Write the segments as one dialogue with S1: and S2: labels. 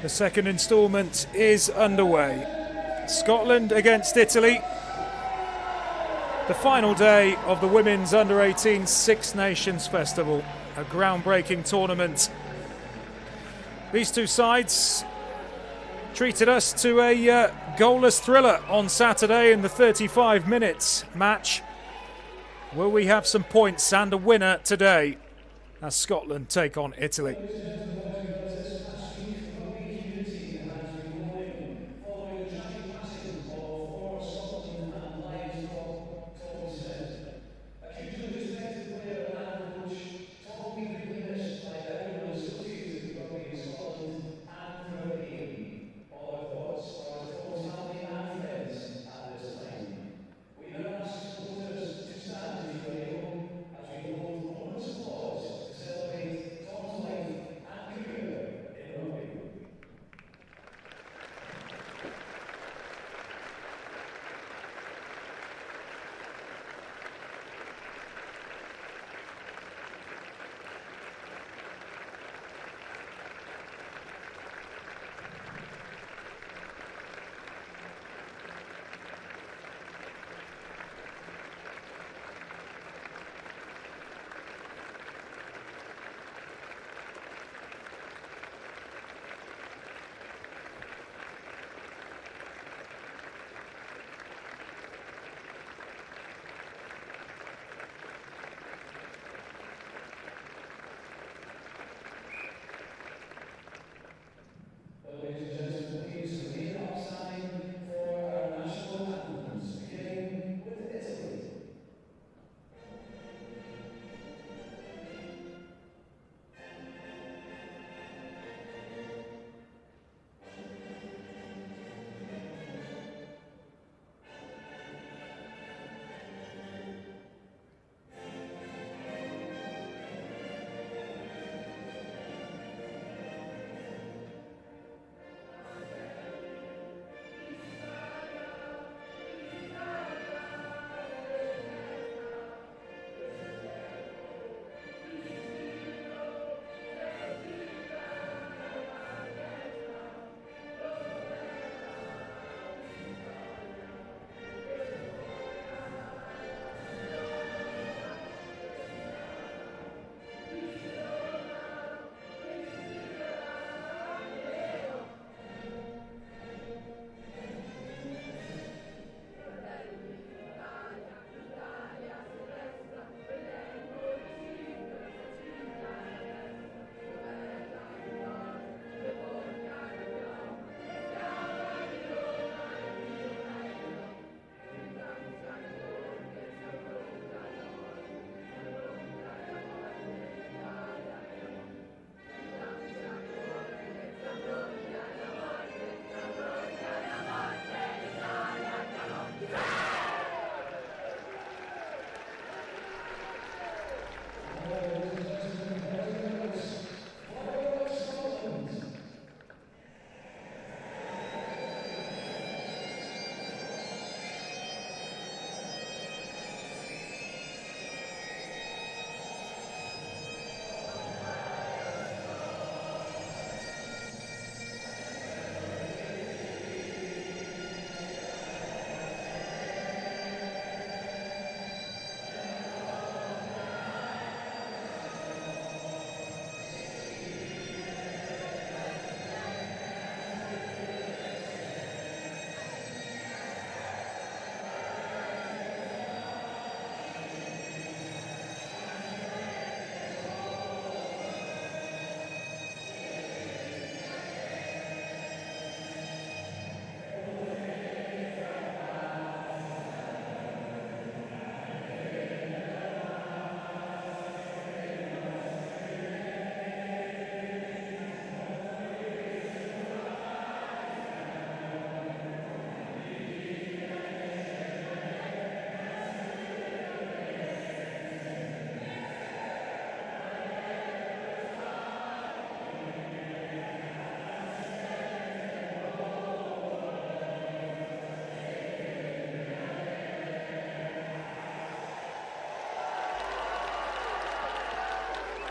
S1: The second instalment is underway. Scotland against Italy. The final day of the Women's Under-18 Six Nations Festival, a groundbreaking tournament. These two sides treated us to a goalless thriller on Saturday in the 35 minutes match. Will we have some points and a winner today as Scotland take on Italy?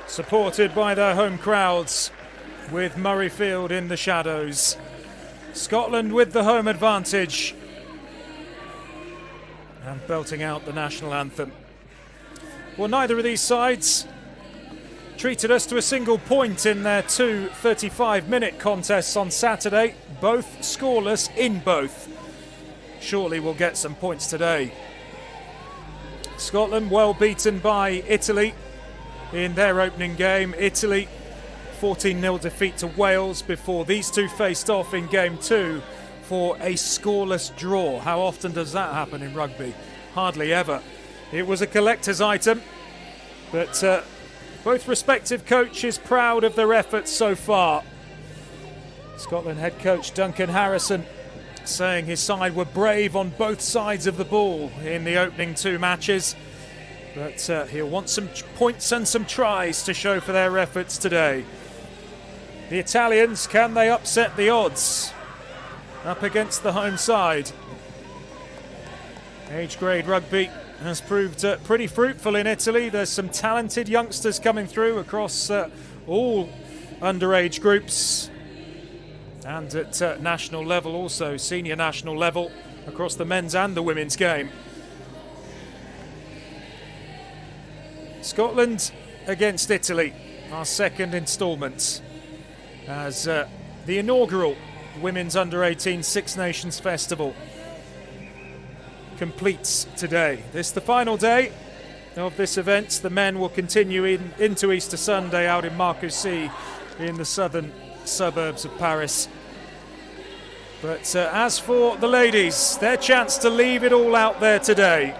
S1: Supported by their home crowds, with Murrayfield in the shadows. Scotland with the home advantage and belting out the national anthem. Well, neither of these sides treated us to a single point in their two 35-minute contests on Saturday, both scoreless in both. Surely we'll get some points today. Scotland well beaten by Italy in their opening game. Italy 14-0 defeat to Wales before these two faced off in game two for a scoreless draw. How often does that happen in rugby? Hardly ever. It was a collector's item, but both respective coaches proud of their efforts so far. Scotland head coach Duncan Harrison saying his side were brave on both sides of the ball in the opening two matches, but he'll want some points and some tries to show for their efforts today. The Italians, can they upset the odds up against the home side? Age grade rugby has proved pretty fruitful in Italy. There's some talented youngsters coming through across all underage groups and at national level also, senior national level, across the men's and the women's game. Scotland against Italy, our second instalment as the inaugural Women's Under-18 Six Nations Festival completes today. This is the final day of this event. The men will continue into Easter Sunday out in Marcoussis in the southern suburbs of Paris. But as for the ladies, their chance to leave it all out there today.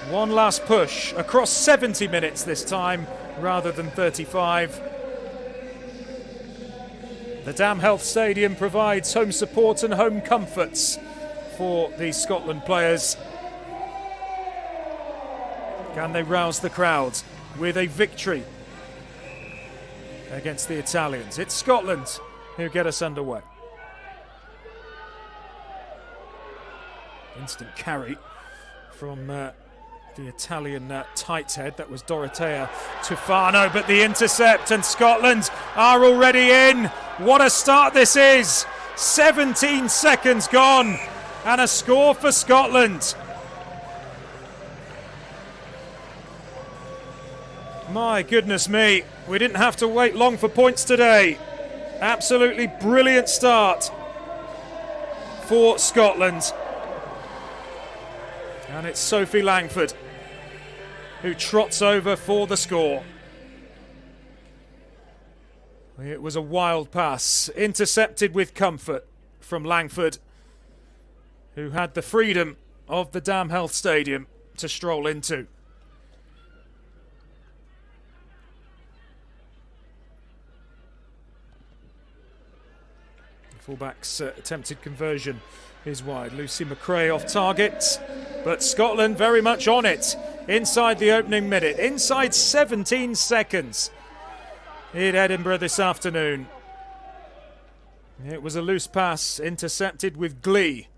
S1: One last push across 70 minutes this time rather than 35. The Dam Health Stadium provides home support and home comforts for these Scotland players. Can they rouse the crowd with a victory against the Italians? It's Scotland who get us underway. Instant carry from the Italian tight head. That was Dorotea Tufano, but the intercept, and Scotland are already in. What a start this is. 17 seconds gone and a score for Scotland. My goodness me, we didn't have to wait long for points today. Absolutely brilliant start for Scotland. And it's Sophie Langford who trots over for the score. It was a wild pass, intercepted with comfort from Langford, who had the freedom of the Dam Health Stadium to stroll into. The fullback's attempted conversion is wide. Lucy McRae off target, but Scotland very much on it inside the opening minute, inside 17 seconds in Edinburgh this afternoon. It was a loose pass intercepted with glee,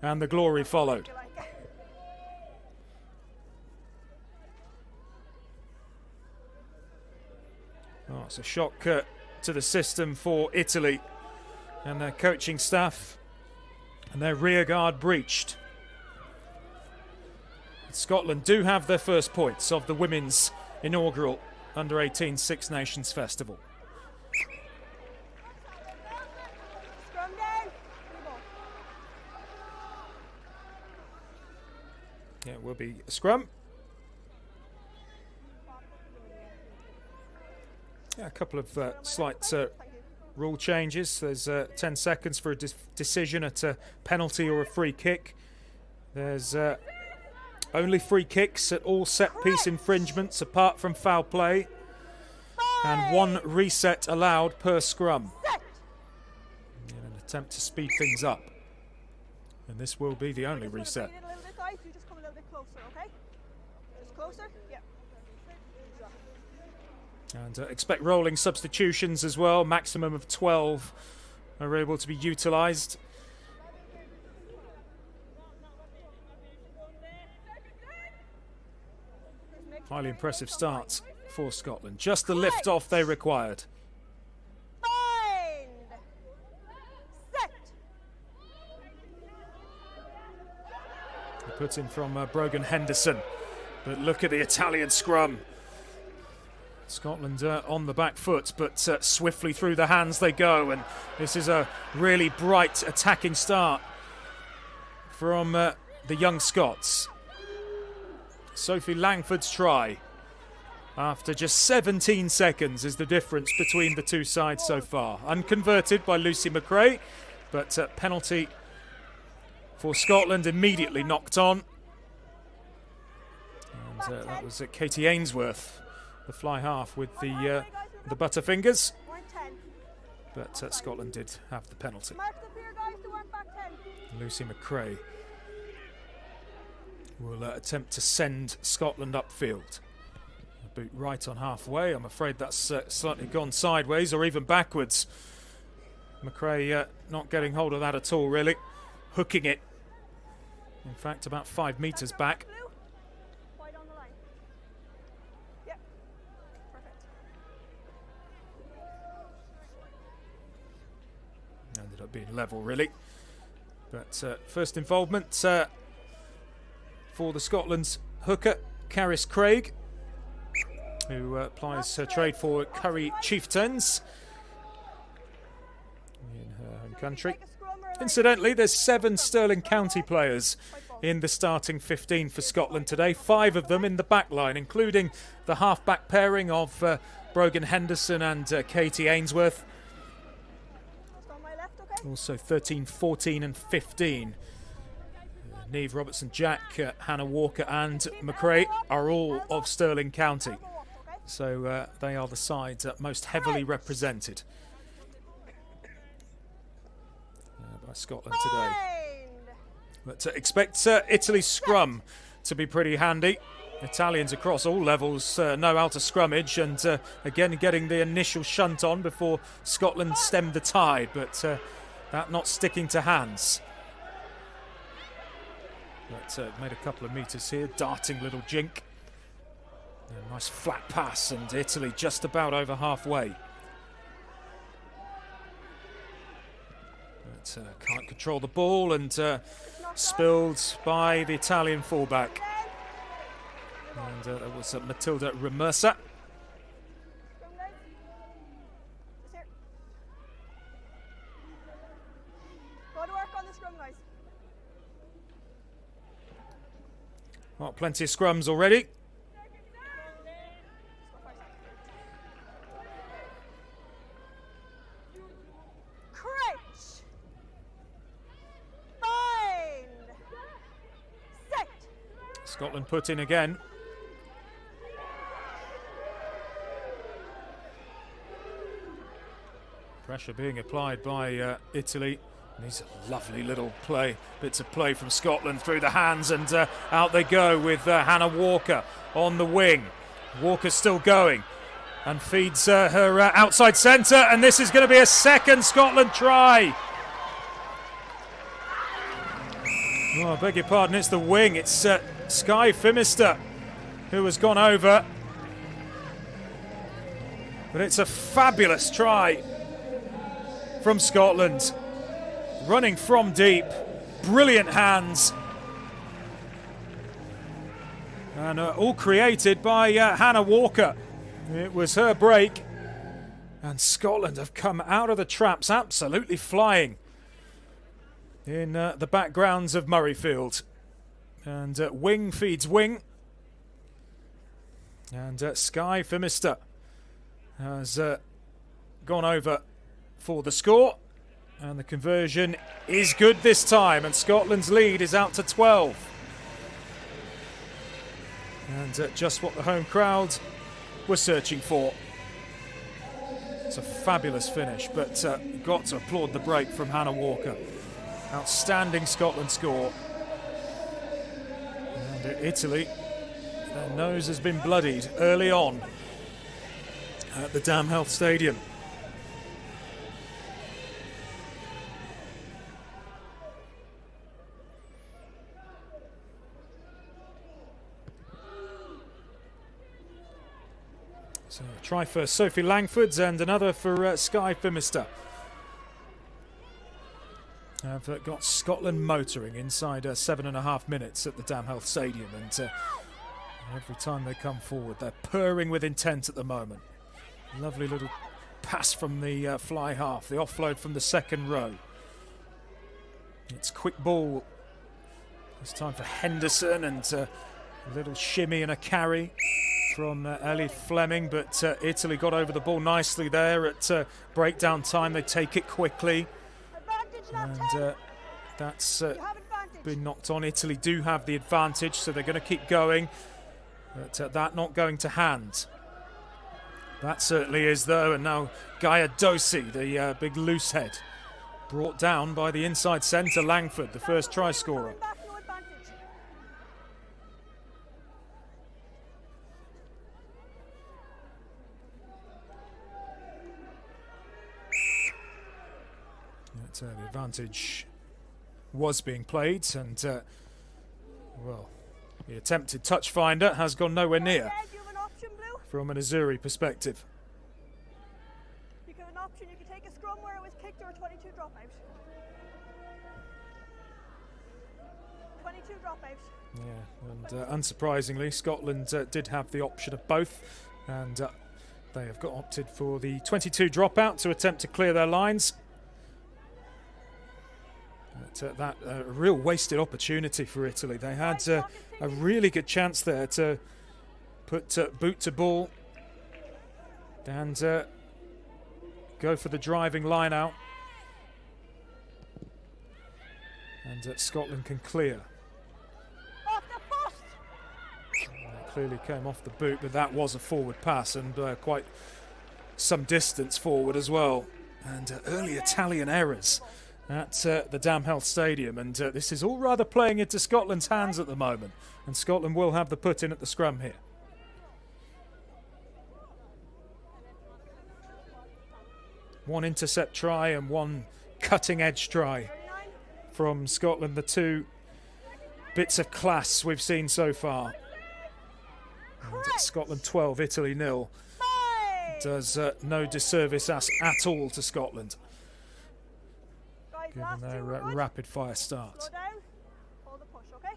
S1: and the glory followed. Oh, it's a shock to the system for Italy and their coaching staff, and their rear guard breached. Scotland do have their first points of the women's inaugural Under-18 Six Nations Festival. Yeah, it will be a scrum. Yeah, a couple of slight rule changes. There's 10 seconds for a decision at a penalty or a free kick. There's only free kicks at all set-piece infringements apart from foul play, and one reset allowed per scrum in an attempt to speed things up. And this will be the only reset. And expect rolling substitutions as well. Maximum of 12 are able to be utilised. Highly impressive start for Scotland. Just the lift off they required. put in from Brogan Henderson. But look at the Italian scrum. Scotland on the back foot, but swiftly through the hands they go, and this is a really bright attacking start from the young Scots. Sophie Langford's try after just 17 seconds is the difference between the two sides so far. Unconverted by Lucy McRae, but penalty for Scotland immediately knocked on. And that was Katie Ainsworth, the fly half with the butterfingers. But Scotland did have the penalty. Lucy McRae will attempt to send Scotland upfield. A boot right on halfway. I'm afraid that's slightly gone sideways or even backwards. McRae not getting hold of that at all, really. Hooking it. In fact, about 5 metres back. Ended up being level, really. But first involvement for the Scotland's hooker, Caris Craig, who plies her trade for Curry Chieftains in her home country. Incidentally, there's 7 Stirling County players in the starting 15 for Scotland today, 5 of them in the back line, including the half-back pairing of Brogan Henderson and Katie Ainsworth. Also 13, 14 and 15. Niamh Robertson-Jack, Hannah Walker and McRae are all of Stirling County. So they are the sides most heavily represented by Scotland today. But expect Italy's scrum to be pretty handy. Italians across all levels know how to scrummage, and again getting the initial shunt on before Scotland stemmed the tide, but that not sticking to hands. But made a couple of metres here, darting little jink. A nice flat pass, and Italy just about over halfway. But can't control the ball, and spilled by the Italian fullback. And that was Matilda Remersa. Well, plenty of scrums already. Scotland put in again. Pressure being applied by Italy. These lovely little bits of play from Scotland through the hands, and out they go with Hannah Walker on the wing. Walker still going and feeds her outside centre, and this is going to be a second Scotland try. Oh, I beg your pardon, it's the wing. It's Skye Phimister who has gone over. But it's a fabulous try from Scotland. Running from deep, brilliant hands. And all created by Hannah Walker. It was her break. And Scotland have come out of the traps absolutely flying in the backgrounds of Murrayfield. And wing feeds wing. And Skye Phimister has gone over for the score. And the conversion is good this time, and Scotland's lead is out to 12. And just what the home crowd were searching for. It's a fabulous finish, but got to applaud the break from Hannah Walker. Outstanding Scotland score. And Italy, their nose has been bloodied early on at the Dam Health Stadium. So a try for Sophie Langford and another for Skye Phimister. have got Scotland motoring inside 7.5 minutes at the Damhealth Stadium, and every time they come forward, they're purring with intent at the moment. Lovely little pass from the fly half, the offload from the second row. It's quick ball. It's time for Henderson, and a little shimmy and a carry from Ellie Fleming, but Italy got over the ball nicely there at breakdown time. They take it quickly. And that's been knocked on. Italy do have the advantage, so they're going to keep going. But that not going to hand. That certainly is, though. And now Gaia Dosi, the big loose head, brought down by the inside centre, Langford, the first try scorer. The advantage was being played, and well, the attempted touch finder has gone nowhere near from an Azuri perspective.
S2: You have an option. You can take a scrum where it was kicked or a 22 dropout. 22 dropout.
S1: Yeah, and unsurprisingly, Scotland did have the option of both, and they have got opted for the 22 dropout to attempt to clear their lines. But that a real wasted opportunity for Italy. They had a really good chance there to put boot to ball and go for the driving line out. And Scotland can clear.
S2: Off the post.
S1: It clearly came off the boot, but that was a forward pass, and quite some distance forward as well. And early Italian errors at the Damhealth Stadium, and this is all rather playing into Scotland's hands at the moment, and Scotland will have the put in at the scrum here. One intercept try and one cutting edge try from Scotland, the two bits of class we've seen so far. And Scotland 12, Italy 0 does no disservice at all to Scotland, given their rapid fire start.
S2: Hold the push, okay?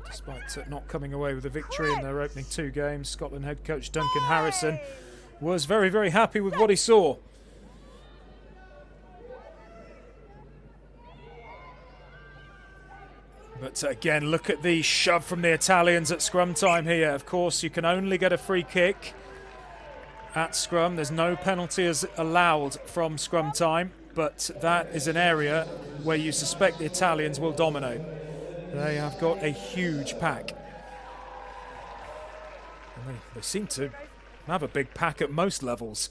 S1: Despite not coming away with a victory in their opening two games, Scotland head coach Duncan Harrison was very, very happy with what he saw. But again, look at the shove from the Italians at scrum time here. Of course, you can only get a free kick at scrum. There's no penalty as allowed from scrum time, but that is an area where you suspect the Italians will dominate. They have got a huge pack. And they seem to have a big pack at most levels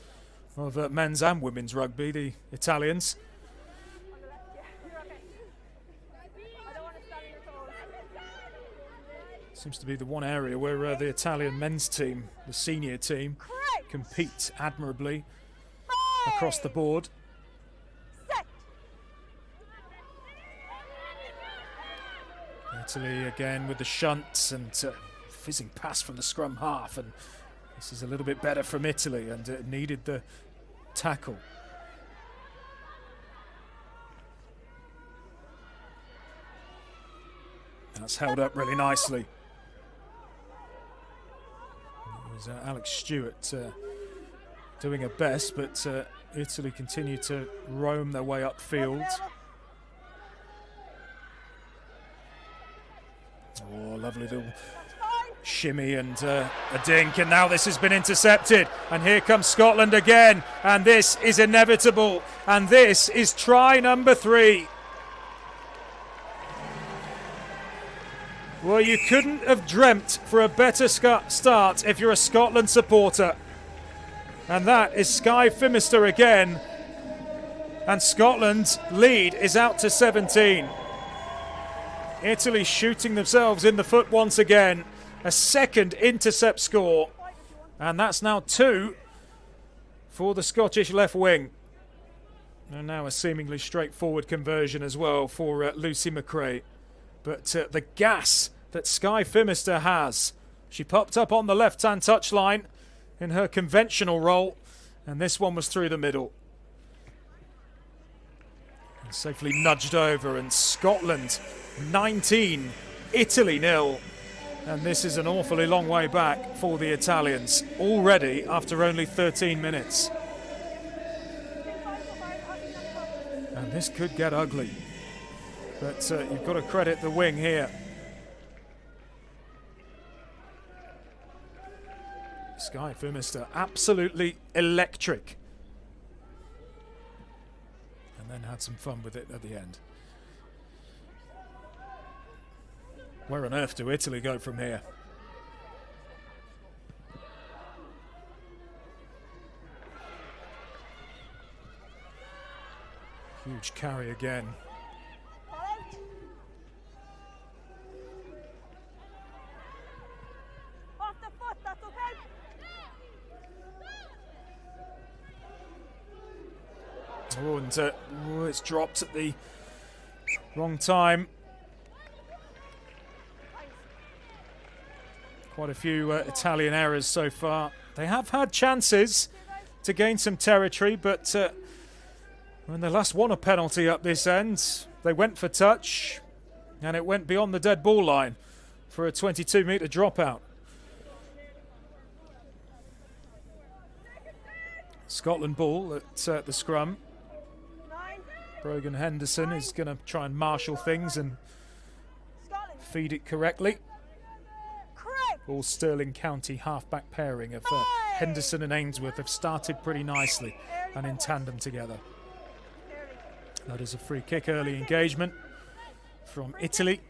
S1: of men's and women's rugby, the Italians. Seems to be the one area where the Italian men's team, the senior team, compete admirably across the board. Italy again with the shunts and fizzing pass from the scrum half, and this is a little bit better from Italy, and it needed the tackle. That's held up really nicely. It was Alex Stewart doing her best, but Italy continue to roam their way upfield. Oh, lovely little shimmy and a dink, and now this has been intercepted, and here comes Scotland again, and this is inevitable, and this is try number 3. Well, you couldn't have dreamt for a better start if you're a Scotland supporter. And that is Skye Phimister again. And Scotland's lead is out to 17. Italy shooting themselves in the foot once again. A second intercept score. And that's now 2 for the Scottish left wing. And now a seemingly straightforward conversion as well for Lucy McRae. But the gas that Skye Phimister has. She popped up on the left-hand touchline in her conventional role, and this one was through the middle. And safely nudged over, and Scotland 19, Italy 0. And this is an awfully long way back for the Italians, already after only 13 minutes. And this could get ugly. But you've got to credit the wing here. Skye Phimister, absolutely electric. And then had some fun with it at the end. Where on earth do Italy go from here? Huge carry again.
S2: Off the foot, that's okay.
S1: Oh, and it's dropped at the wrong time. Quite a few Italian errors so far. They have had chances to gain some territory, but when they last won a penalty up this end, they went for touch, and it went beyond the dead ball line for a 22-metre dropout. Scotland ball at the scrum. Brogan Henderson is going to try and marshal things and feed it correctly. All Stirling County half-back pairing of Henderson and Ainsworth have started pretty nicely and in tandem together. That is a free kick, early engagement from Italy.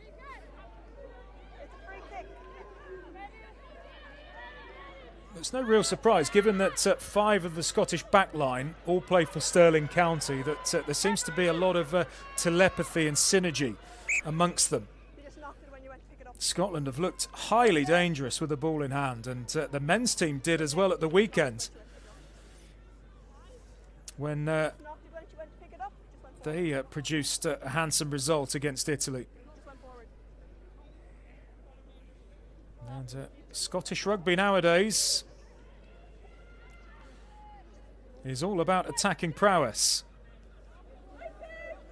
S1: It's no real surprise, given that 5 of the Scottish backline all play for Stirling County, that there seems to be a lot of telepathy and synergy amongst them. Scotland have looked highly dangerous with the ball in hand, and the men's team did as well at the weekend when they produced a handsome result against Italy. And Scottish rugby nowadays is all about attacking prowess.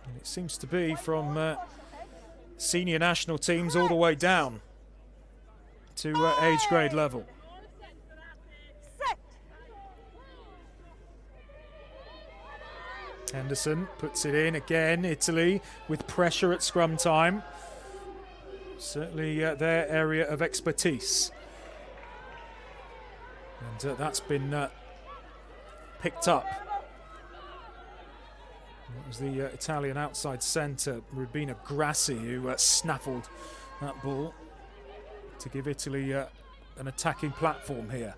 S1: And it seems to be from senior national teams all the way down to age grade level. Henderson puts it in again. Italy with pressure at scrum time. Certainly their area of expertise. And that's been picked up. It was the Italian outside centre, Rubina Grassi, who snaffled that ball to give Italy an attacking platform here.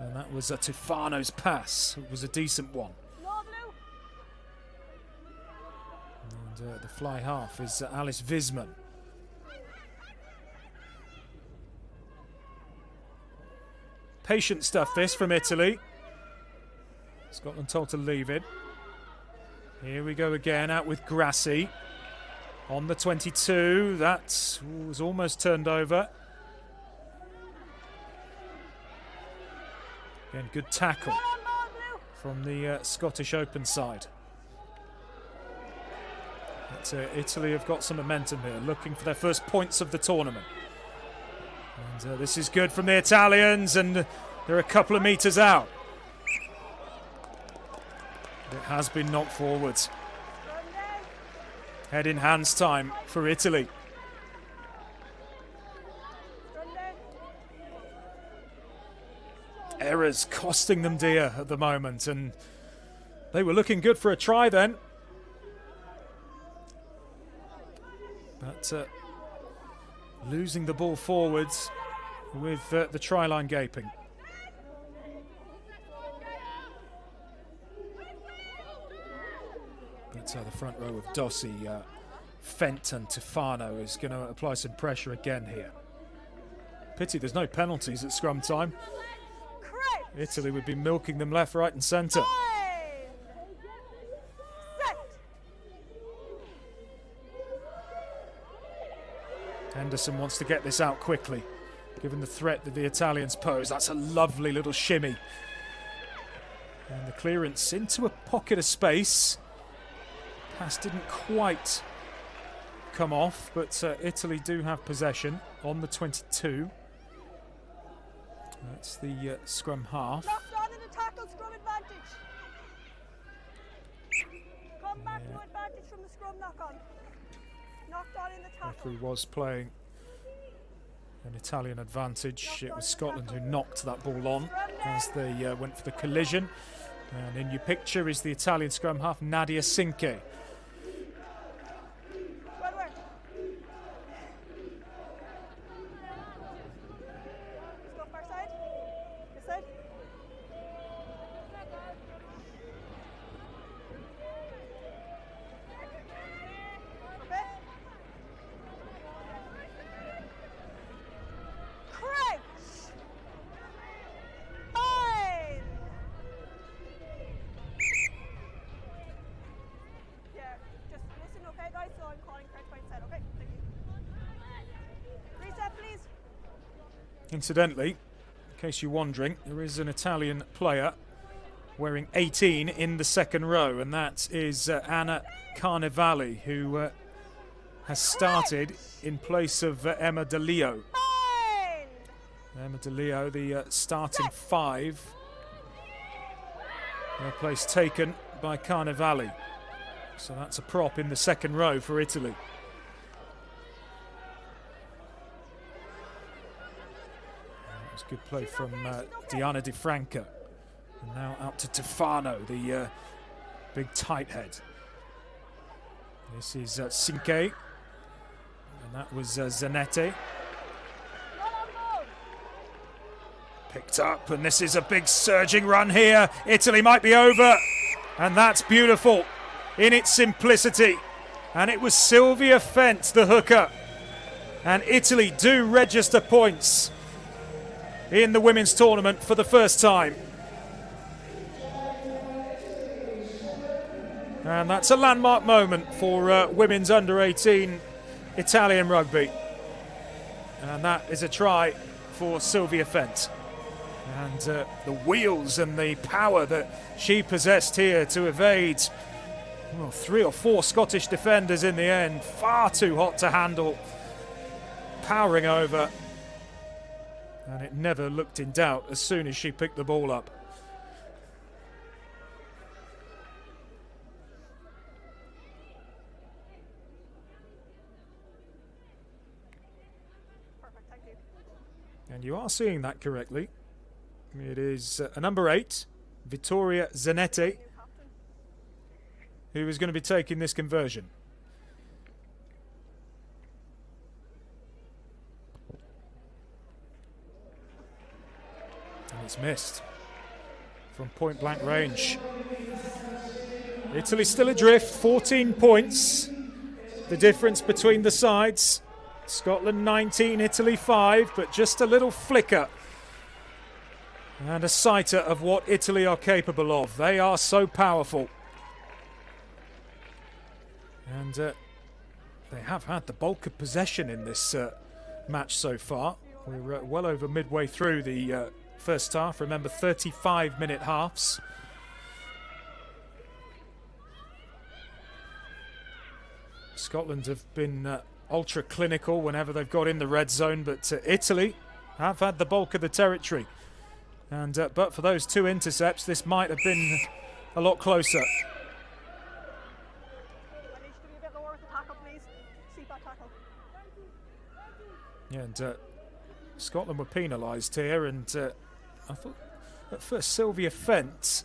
S1: And that was Tufano's pass. It was a decent one. And the fly half is Alice Visman. Patient stuff this from Italy. Scotland told to leave it. Here we go again, out with Grassi. On the 22, that was almost turned over. Again, good tackle from the Scottish Open side. But Italy have got some momentum here, looking for their first points of the tournament. And this is good from the Italians, and they're a couple of metres out. It has been knocked forwards. Head in hands time for Italy. Errors costing them dear at the moment, and they were looking good for a try then. But losing the ball forwards with the try line gaping. That's how the front row of Dossi, Fenton, Tufano is going to apply some pressure again here. Pity there's no penalties at scrum time. Italy would be milking them left, right and centre. Henderson wants to get this out quickly, given the threat that the Italians pose. That's a lovely little shimmy. And the clearance into a pocket of space. Pass didn't quite come off, but Italy do have possession on the 22. That's the scrum half.
S2: Locked on in the tackle, scrum advantage. Come back, no advantage from the scrum knock on. Knocked on in the tackle.
S1: Referee was playing an Italian advantage. It was Scotland who knocked that ball on as they went for the collision. And in your picture is the Italian scrum half, Nadia Cinque.
S2: Well, where? Stuff back side. This side. Okay. Crouch. Fine. Yeah, just listen, okay, guys? So I'm calling crouch by instead, okay? Thank you. Reset, please.
S1: Incidentally, in case you're wondering, there is an Italian player wearing 18 in the second row, and that is Anna Carnevali, who has started in place of Emma De Leo.
S2: Fine.
S1: Emma De Leo, the starting five. Her place taken by Carnevali. So that's a prop in the second row for Italy. That was good play from Diana Di Franca. And now out to Tefano, the big tight head. This is Cinque. And that was Zanetti. Picked up, and this is a big surging run here. Italy might be over. And that's beautiful in its simplicity. And it was Sylvia Fent, the hooker. And Italy do register points in the women's tournament for the first time. And that's a landmark moment for women's under-18 Italian rugby. And that is a try for Sylvia Fent. And the wheels and the power that she possessed here to evade 3 or 4 Scottish defenders in the end. Far too hot to handle. Powering over. And it never looked in doubt as soon as she picked the ball up.
S2: Perfect, thank you.
S1: And you are seeing that correctly. It is a number 8, Vittoria Zanetti, who is going to be taking this conversion. And it's missed from point blank range. Italy still adrift, 14 points. The difference between the sides. Scotland 19, Italy 5, but just a little flicker. And a sighter of what Italy are capable of. They are so powerful. And they have had the bulk of possession in this match so far. We're well over midway through the first half. Remember, 35-minute halves. Scotland have been ultra clinical whenever they've got in the red zone, but Italy have had the bulk of the territory. And but for those 2 intercepts, this might have been a lot closer.
S2: I need you to be a bit lower with the tackle, please. Seatback tackle.
S1: Yeah, and Scotland were penalised here, and I thought at first Sylvia Fent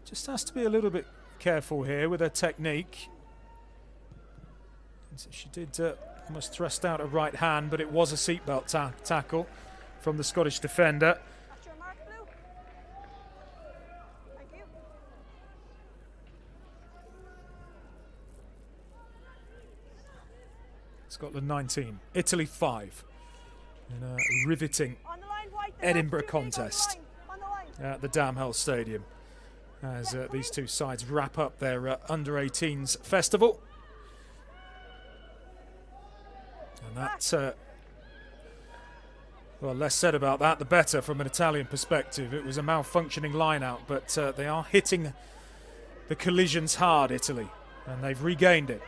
S1: just has to be a little bit careful here with her technique. And so she did almost thrust out a right hand, but it was a seatbelt tackle from the Scottish defender.
S2: That's your mark, Blue. Thank you.
S1: Scotland 19, Italy 5. In a riveting
S2: On the line, White.
S1: Edinburgh contest
S2: On the line.
S1: at the Damhill Stadium as these two sides wrap up their under-18s festival. And that, well, less said about that, the better from an Italian perspective. It was a malfunctioning line-out, but they are hitting the collisions hard, Italy, and they've regained it.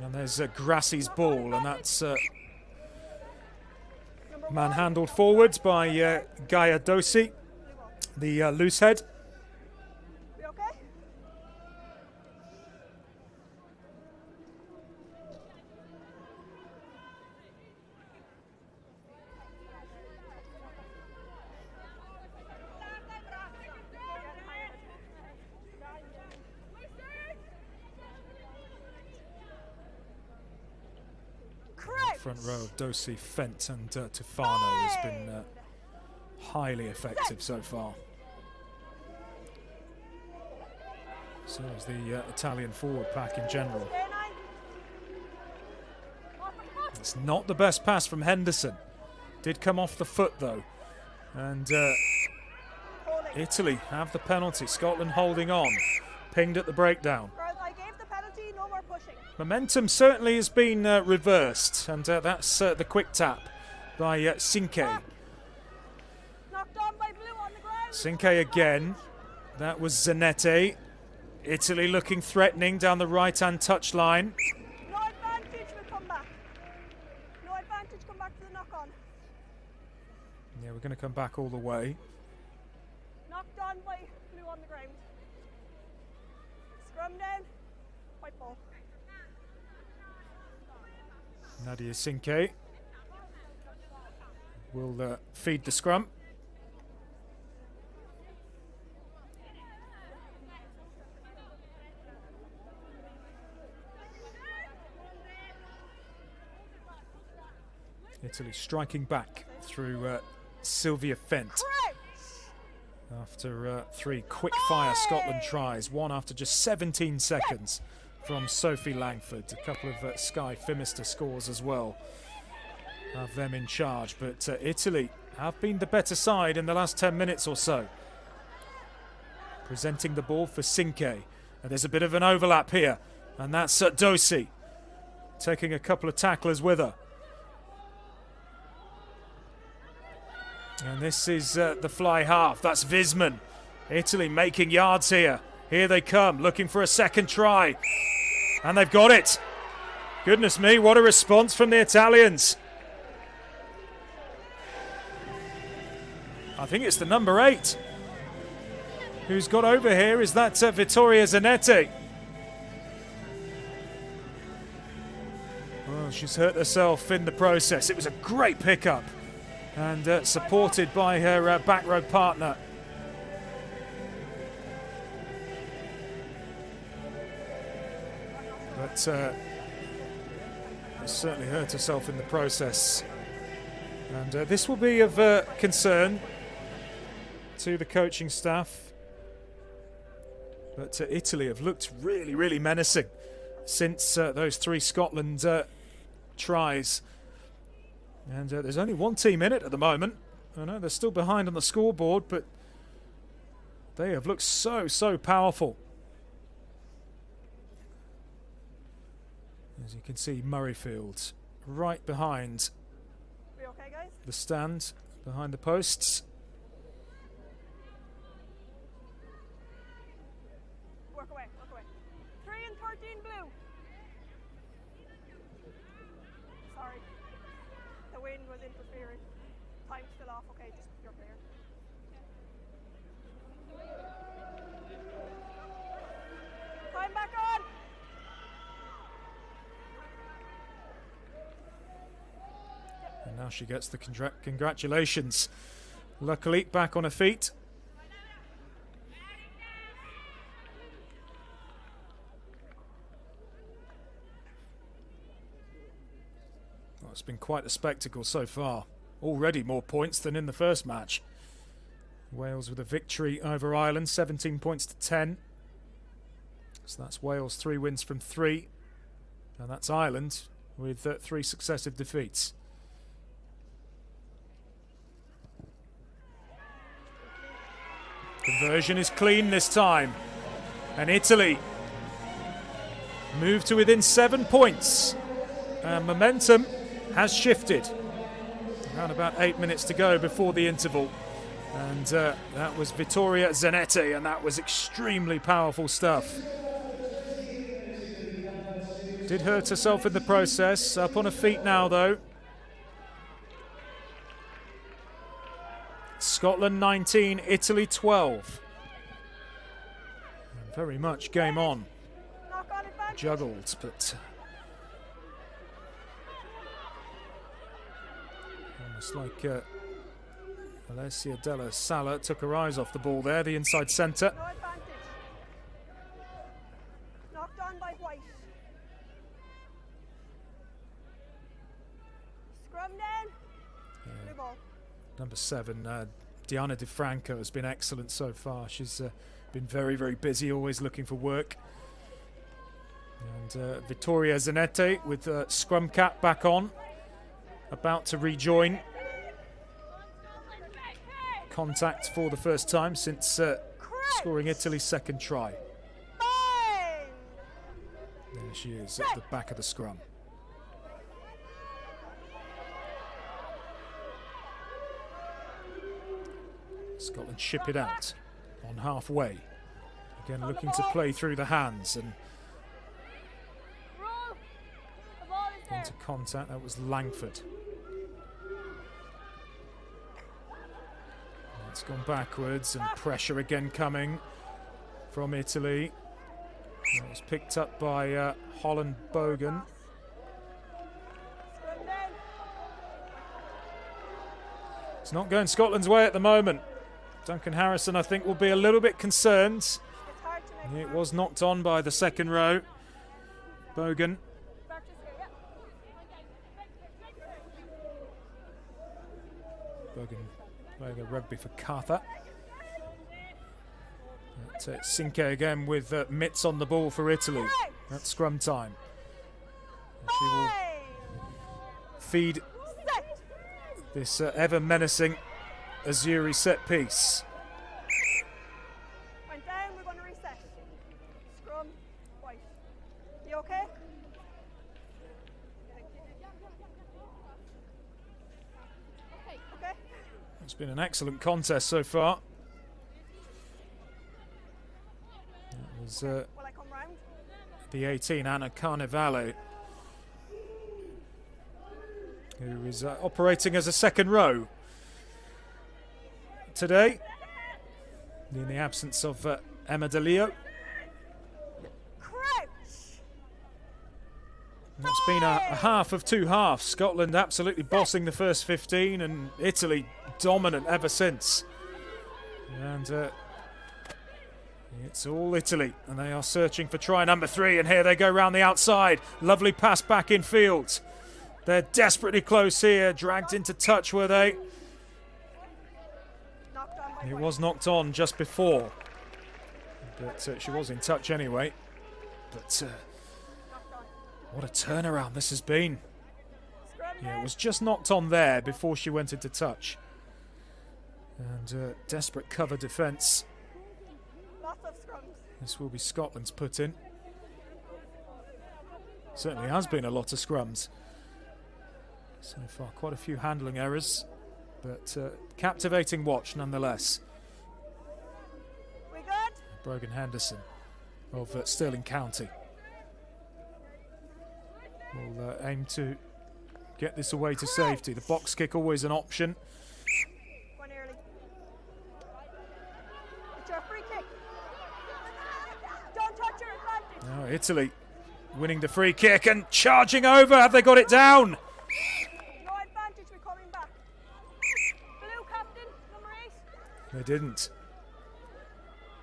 S1: And there's Grassi's ball, and that's manhandled forwards by Gaia Dosi, the loose head.
S2: We okay?
S1: Front row of Dosi, Fent and Tufano has been highly effective so far. So is the Italian forward pack in general. It's not the best pass from Henderson. Did come off the foot though. And Italy have the penalty. Scotland holding on. Pinged at the breakdown.
S2: I gave the penalty, no more pushing.
S1: Momentum certainly has been reversed, and that's the quick tap by Sinke.
S2: Knocked on by Blue on the ground.
S1: Sinke again. That was Zanetti. Italy looking threatening down the right-hand touchline.
S2: No advantage will come back. No advantage, come back for the knock-on.
S1: Yeah, we're going to come back all the way.
S2: Knocked on by Blue on the ground. Scrum down. White ball.
S1: Nadia Sinke will feed the scrum. Italy striking back through Sylvia Fent. After 3 quick-fire Scotland tries, one after just 17 seconds from Sophie Langford. A couple of Skye Phimister scores as well. Have them in charge, but Italy have been the better side in the last 10 minutes or so. Presenting the ball for Sinke. And there's a bit of an overlap here, and that's Dosi taking a couple of tacklers with her. And this is the fly half. That's Visman. Italy making yards here. Here they come, looking for a second try. And they've got it. Goodness me, what a response from the Italians. I think it's the number 8 who's got over here. Is that Vittoria Zanetti? Well, she's hurt herself in the process. It was a great pickup. And supported by her back row partner. But certainly hurt herself in the process. And this will be of concern to the coaching staff. But Italy have looked really, really menacing since those 3 Scotland tries. And there's only one team in it at the moment. I know they're still behind on the scoreboard, but they have looked so powerful. As you can see, Murrayfield right behind
S2: We okay, guys?
S1: the stand, behind the posts.
S2: Work away, work away. 3 and 13 Blue. Sorry. The wind was interfering. Time's still off. Okay, just your player. Time back on.
S1: And now she gets the congratulations. Luckily, back on her feet. Well, it's been quite a spectacle so far. Already more points than in the first match. Wales with a victory over Ireland, 17 points to 10. So that's Wales 3 wins from 3. And that's Ireland with 3 successive defeats. Conversion is clean this time. And Italy move to within 7 points. Momentum has shifted. Around about 8 minutes to go before the interval. And that was Vittoria Zanetti, and that was extremely powerful stuff. Did hurt herself in the process. Up on her feet now, though. Scotland 19, Italy 12. Very much game on. Juggled, but almost like Alessia Della Sala took her eyes off the ball there, the inside centre.
S2: No advantage. Knocked on by White. Scrum then. Blue ball.
S1: Number 7, Diana Di Franco has been excellent so far. She's been very, very busy, always looking for work. And Vittoria Zanetti with scrum cap back on, about to rejoin. Contact for the first time since scoring Italy's second try. There she is at the back of the scrum. Scotland ship it out on halfway. Again, looking to play through the hands and into contact. That was Langford. It's gone backwards and pressure again coming from Italy. That was picked up by Holland Bogan. It's not going Scotland's way at the moment. Duncan Harrison, I think, will be a little bit concerned. It was knocked on by the second row. Bogan. Bogan playing a rugby for Cartha. Sinke again with mitts on the ball for Italy. That's scrum time. And she will feed this ever menacing Azuri set piece.
S2: Went down, we're going to reset. Scrum, White. You okay? Okay.
S1: It's been an excellent contest so far. That was
S2: Will I come round?
S1: the 18, Anna Carnevale, who is operating as a second row today, in the absence of Emma De Leo. And it's been a half of two halves. Scotland absolutely bossing the first 15 and Italy dominant ever since. And it's all Italy, and they are searching for try number 3, and here they go round the outside. Lovely pass back in field. They're desperately close here, dragged into touch, were they? It was knocked on just before, but she was in touch anyway. But what a turnaround this has been. Yeah, it was just knocked on there before she went into touch. And desperate cover defence.
S2: Lots of scrums.
S1: This will be Scotland's put in. Certainly has been a lot of scrums so far. Quite a few handling errors, but captivating watch nonetheless.
S2: We good?
S1: Brogan Henderson of Stirling County will aim to get this away to safety. The box kick always an option.
S2: Go on early. It's your free kick. Don't touch your advantage.
S1: Now Italy winning the free kick and charging over. Have they got it down?
S2: No advantage, we're coming back. Blue captain, number 8.
S1: They didn't.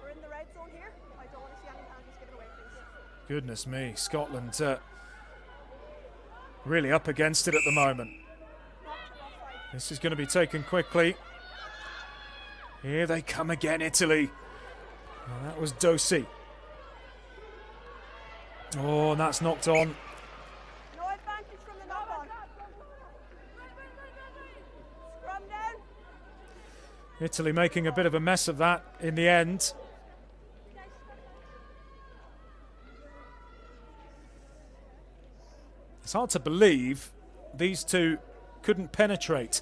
S2: We're in the red zone here. I don't want to see any penalties given away, please.
S1: Goodness me, Scotland really up against it at the moment. This is going to be taken quickly. Here they come again, Italy. And that was Dossi. Oh, and that's knocked on.
S2: No advantage from the knock on. Scrum down.
S1: Italy making a bit of a mess of that in the end. It's hard to believe these two couldn't penetrate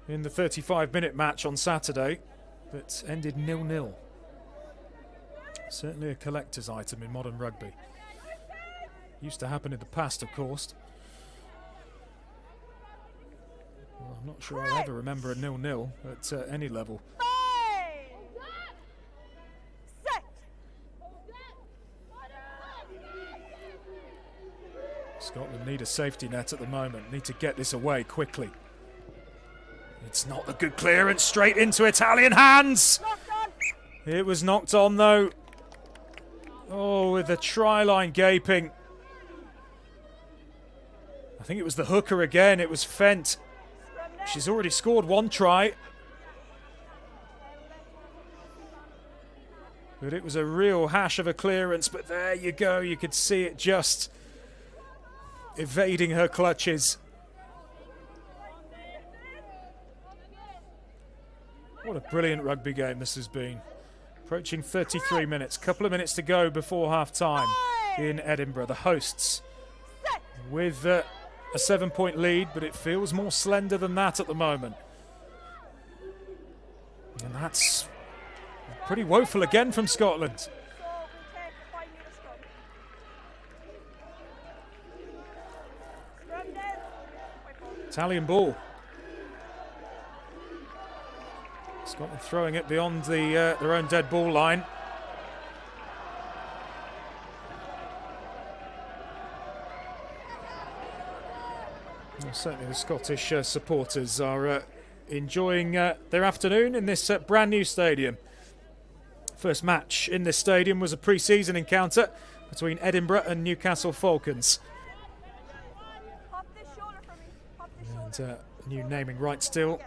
S1: in the 35-minute match on Saturday that ended 0-0. Certainly a collector's item in modern rugby. Used to happen in the past, of course. Well, I'm not sure I'll ever remember a 0-0 at any level. Scotland need a safety net at the moment. Need to get this away quickly. It's not the good clearance. Straight into Italian hands. It was knocked on though. Oh, with the try line gaping. I think it was the hooker again. It was Fent. She's already scored one try. But it was a real hash of a clearance. But there you go. You could see it just evading her clutches. What a brilliant rugby game this has been. Approaching 33 minutes. Couple of minutes to go before half-time in Edinburgh. The hosts with a 7-point lead, but it feels more slender than that at the moment. And that's pretty woeful again from Scotland. Italian ball. Scotland throwing it beyond their own dead ball line. Well, certainly the Scottish supporters are enjoying their afternoon in this brand new stadium. First match in this stadium was a pre-season encounter between Edinburgh and Newcastle Falcons. And new naming right still.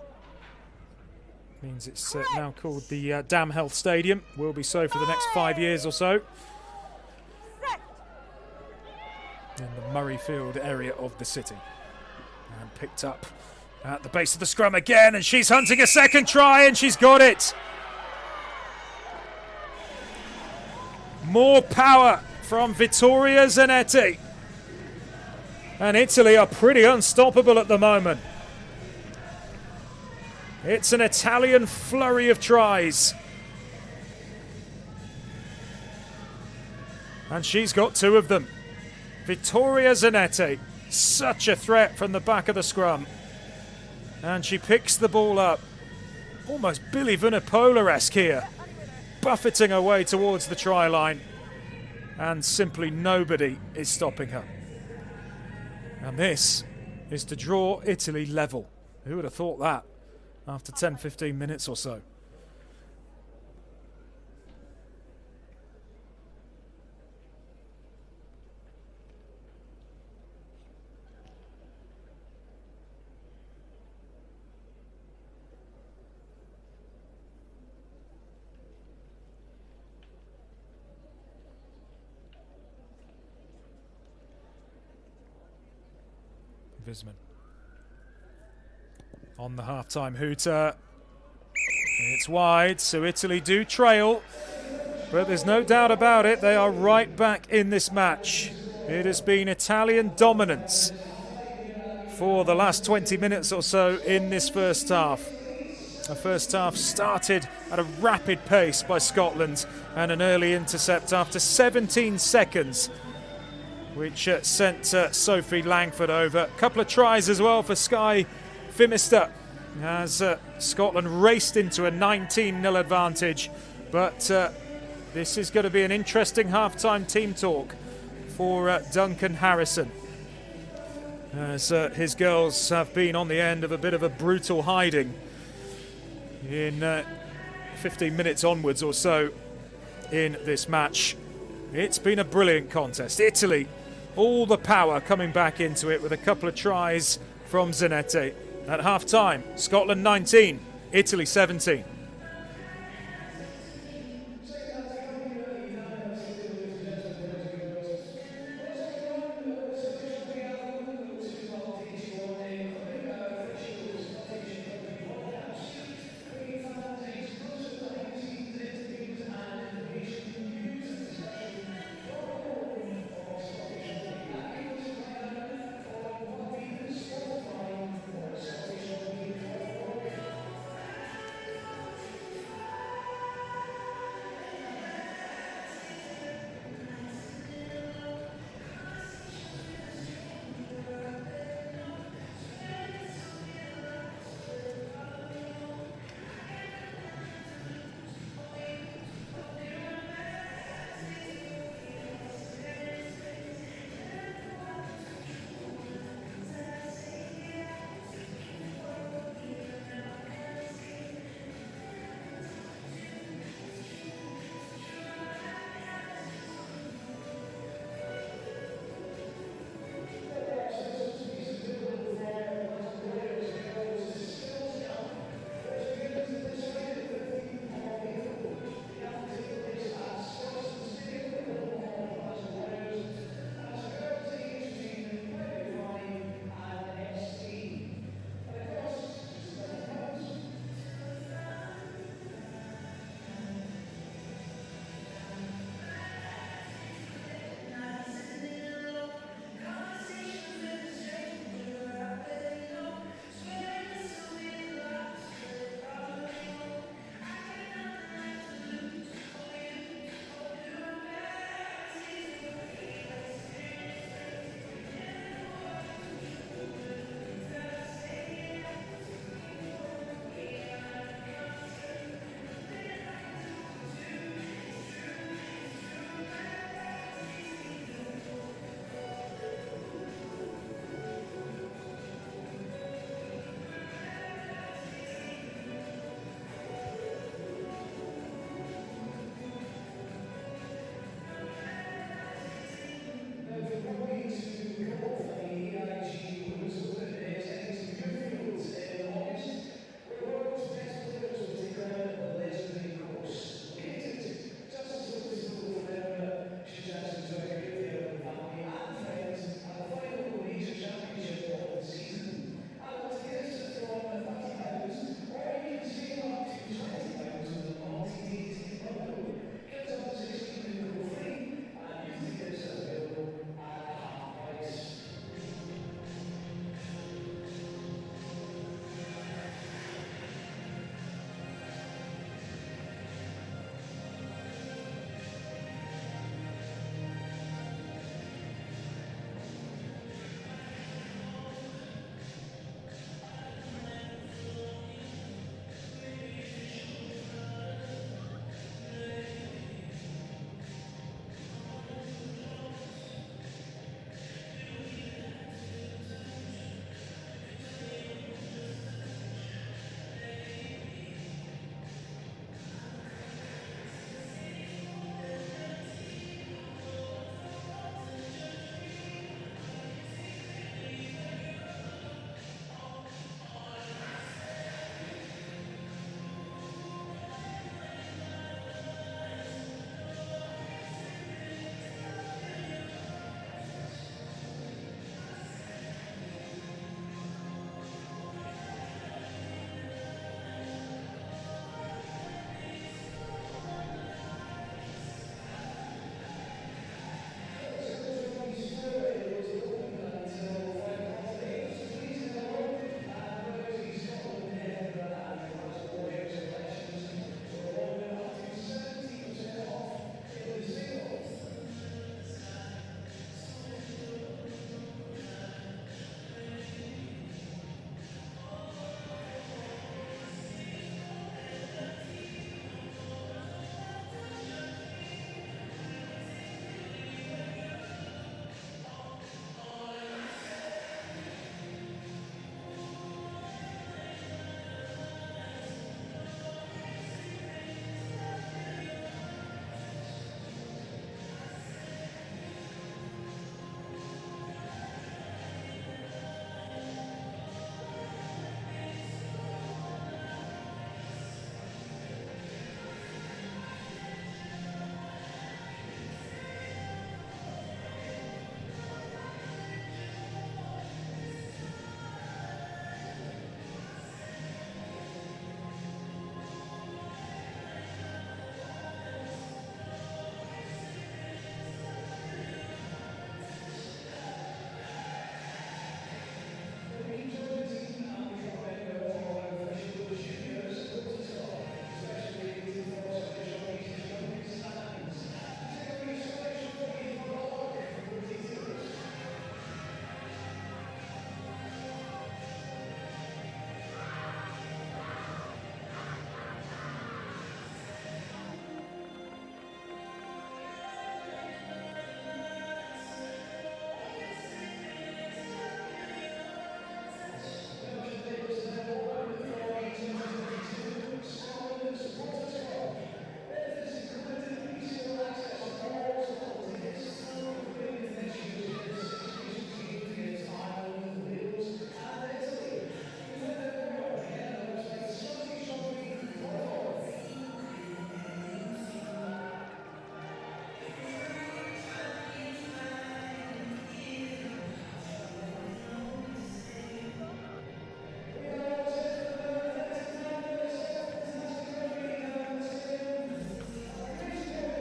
S1: Means it's now called the Dam Health Stadium. Will be so for the next 5 years or so. In the Murrayfield area of the city. And picked up at the base of the scrum again, and she's hunting a second try, and she's got it. More power from Vittoria Zanetti. And Italy are pretty unstoppable at the moment. It's an Italian flurry of tries. And she's got two of them. Vittoria Zanetti, such a threat from the back of the scrum. And she picks the ball up. Almost Billy Vunipola-esque here. Buffeting her way towards the try line. And simply nobody is stopping her. And this is to draw Italy level. Who would have thought that after 10-15 minutes or so? Visman on the half-time hooter. It's wide, so Italy do trail, but there's no doubt about it, they are right back in this match. It has been Italian dominance for the last 20 minutes or so in this first half. The first half started at a rapid pace by Scotland and an early intercept after 17 seconds, which sent Sophie Langford over. A couple of tries as well for Skye Phimister as Scotland raced into a 19-0 advantage. But this is going to be an interesting half-time team talk for Duncan Harrison, as his girls have been on the end of a bit of a brutal hiding in 15 minutes onwards or so in this match. It's been a brilliant contest. Italy, all the power coming back into it with a couple of tries from Zanetti. At half-time, Scotland 19, Italy 17.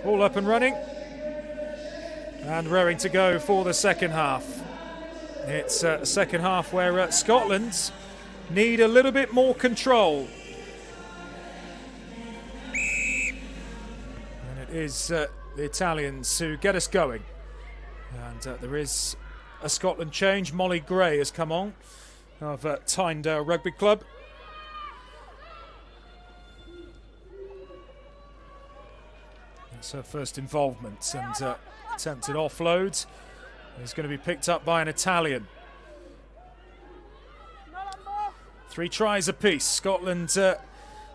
S1: all up and running and raring to go for the second half. It's a second half where Scotland need a little bit more control. And it is the Italians who get us going. And there is a Scotland change. Molly Gray has come on of Tynedale Rugby Club. It's her first involvement, and attempted offload is going to be picked up by an Italian. 3 tries apiece. Scotland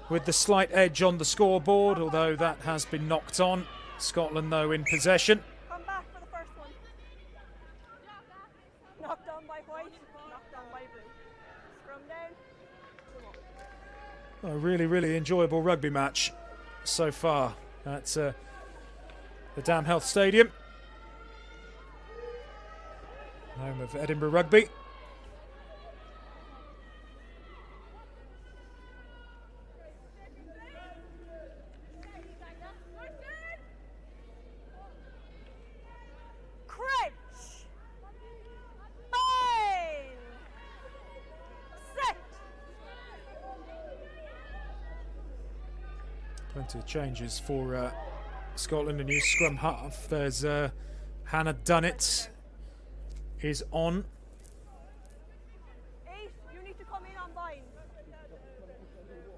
S1: with the slight edge on the scoreboard, although that has been knocked on. Scotland, though, in possession.
S2: Come back for the first one. Knocked down by white, knocked down by blue. Scrum down.
S1: A really, really enjoyable rugby match so far at the Dam Health Stadium, home of Edinburgh Rugby. Plenty of changes for Scotland. A new scrum half. There's Hannah Dunnett is on.
S2: 8, you need to come in on bind.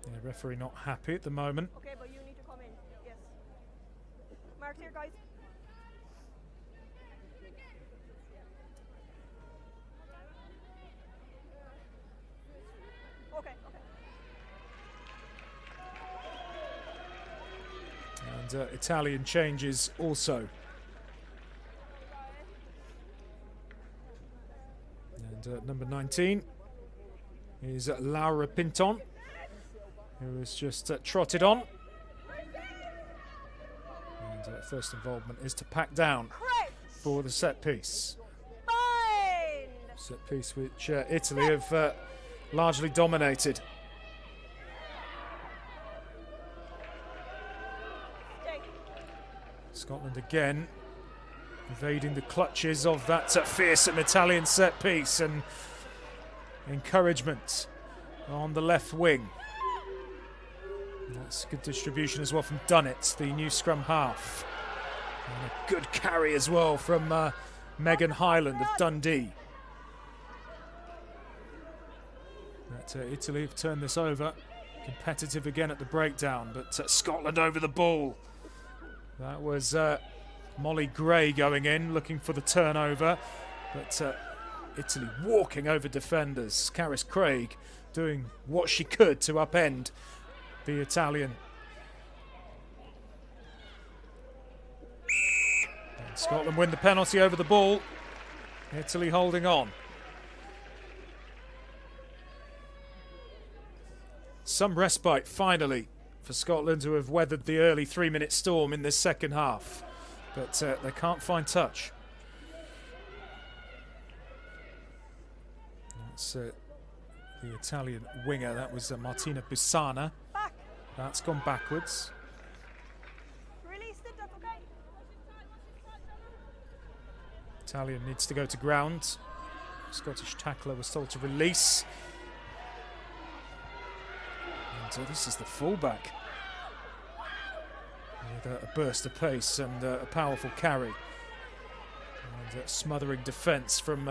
S1: Yeah, referee not happy at the moment.
S2: Okay, but you need to come in. Yes. Mark here, guys. Okay.
S1: And Italian changes also. And number 19 is Laura Pinton, who has just trotted on. And first involvement is to pack down for the set piece. Set piece which Italy have largely dominated. Scotland again evading the clutches of that fearsome Italian set piece, and encouragement on the left wing. That's good distribution as well from Dunnett, the new scrum half. And a good carry as well from Megan Hyland of Dundee. But Italy have turned this over. Competitive again at the breakdown, but Scotland over the ball. That was Molly Gray going in, looking for the turnover. But Italy walking over defenders. Caris Craig doing what she could to upend the Italian. And Scotland win the penalty over the ball. Italy holding on. Some respite finally for Scotland, who have weathered the early 3-minute storm in this second half. But they can't find touch. That's the Italian winger. That was Martina Bissana. That's gone backwards. Italian needs to go to ground. Scottish tackler was told to release. And this is the fullback with a burst of pace and a powerful carry. And smothering defence from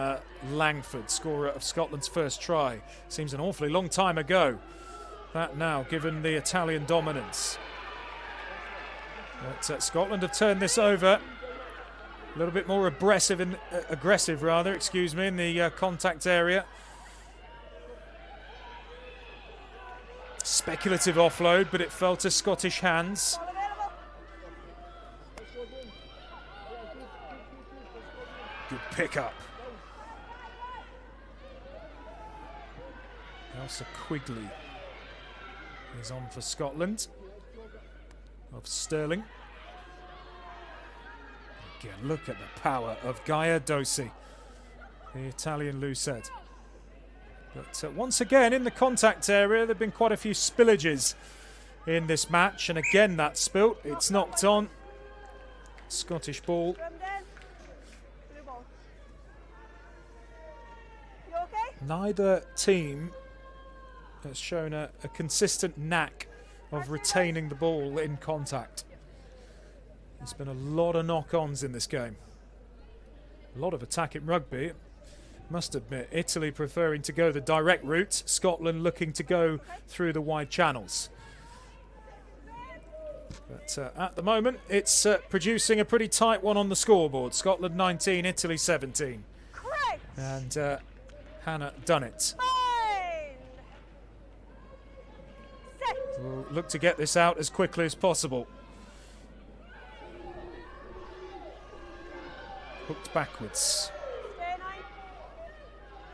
S1: Langford, scorer of Scotland's first try. Seems an awfully long time ago, that now, given the Italian dominance. But Scotland have turned this over. A little bit more aggressive in the contact area. Speculative offload, but it fell to Scottish hands. Good pick-up. Elsa Quigley is on for Scotland. Of Sterling. Again, look at the power of Gaia Dosi, the Italian Lucette. But once again, in the contact area, there have been quite a few spillages in this match. And again, that spilt. It's knocked on. Scottish ball.
S2: Scrum then. Blue ball. You okay?
S1: Neither team has shown a consistent knack of retaining the ball in contact. There's been a lot of knock-ons in this game. A lot of attacking rugby. Must admit, Italy preferring to go the direct route, Scotland looking to go through the wide channels. But at the moment, it's producing a pretty tight one on the scoreboard. Scotland 19, Italy 17.
S2: Correct.
S1: And Hannah done it.
S2: Fine. Set.
S1: We'll look to get this out as quickly as possible. Hooked backwards.
S2: Stay 9.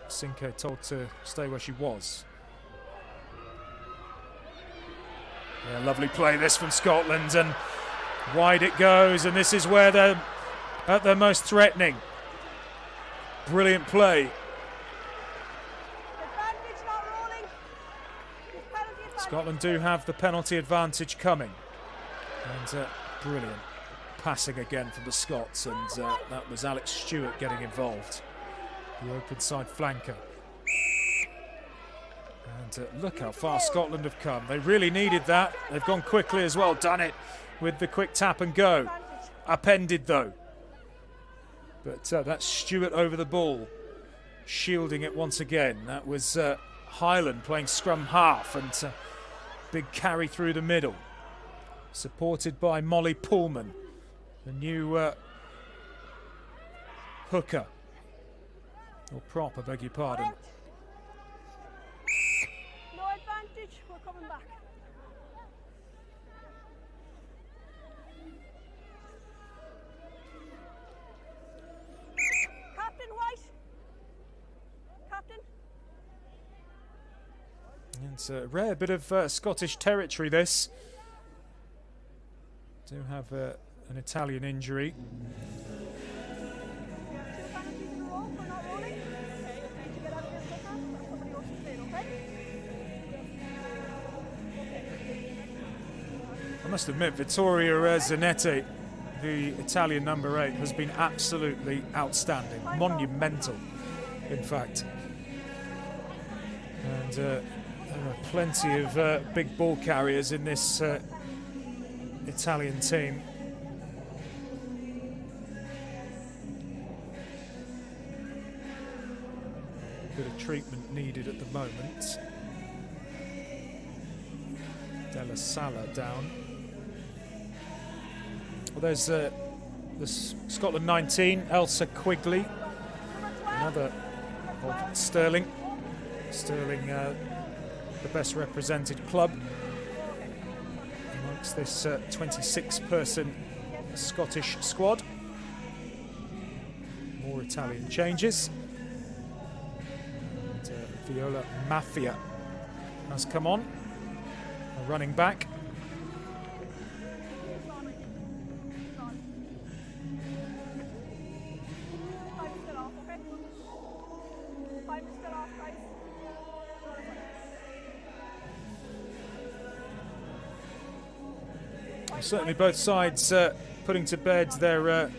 S1: Cinque told to stay where she was. Yeah, lovely play this from Scotland, and wide it goes, and this is where they're at their most threatening. Brilliant play.
S2: Advantage not rolling. Penalty advantage.
S1: Scotland do have the penalty advantage coming. And brilliant passing again from the Scots, and that was Alex Stewart getting involved. The open side flanker. And look how far Scotland have come. They really needed that. They've gone quickly as well. Done it with the quick tap and go. Upended though. But that's Stewart over the ball, shielding it once again. That was Highland playing scrum half, and big carry through the middle. Supported by Molly Pullman, the new hooker. Or prop, I beg your pardon.
S2: No advantage, we're coming back. Captain White. Captain.
S1: It's a rare bit of Scottish territory, this. Do have an Italian injury.
S2: We have 2 penalties in a row for not rolling. Okay, you need to get out of here quicker. Somebody else is playing, okay?
S1: I must admit, Vittoria Zanetti, the Italian number 8, has been absolutely outstanding, monumental, in fact. And there are plenty of big ball carriers in this Italian team. A bit of treatment needed at the moment. Della Sala down. Well, there's the Scotland 19, Elsa Quigley, another of Stirling. Stirling, the best represented club amongst this 26-person Scottish squad. More Italian changes. And, Viola Mafia has come on, a running back. Certainly both sides putting to bed their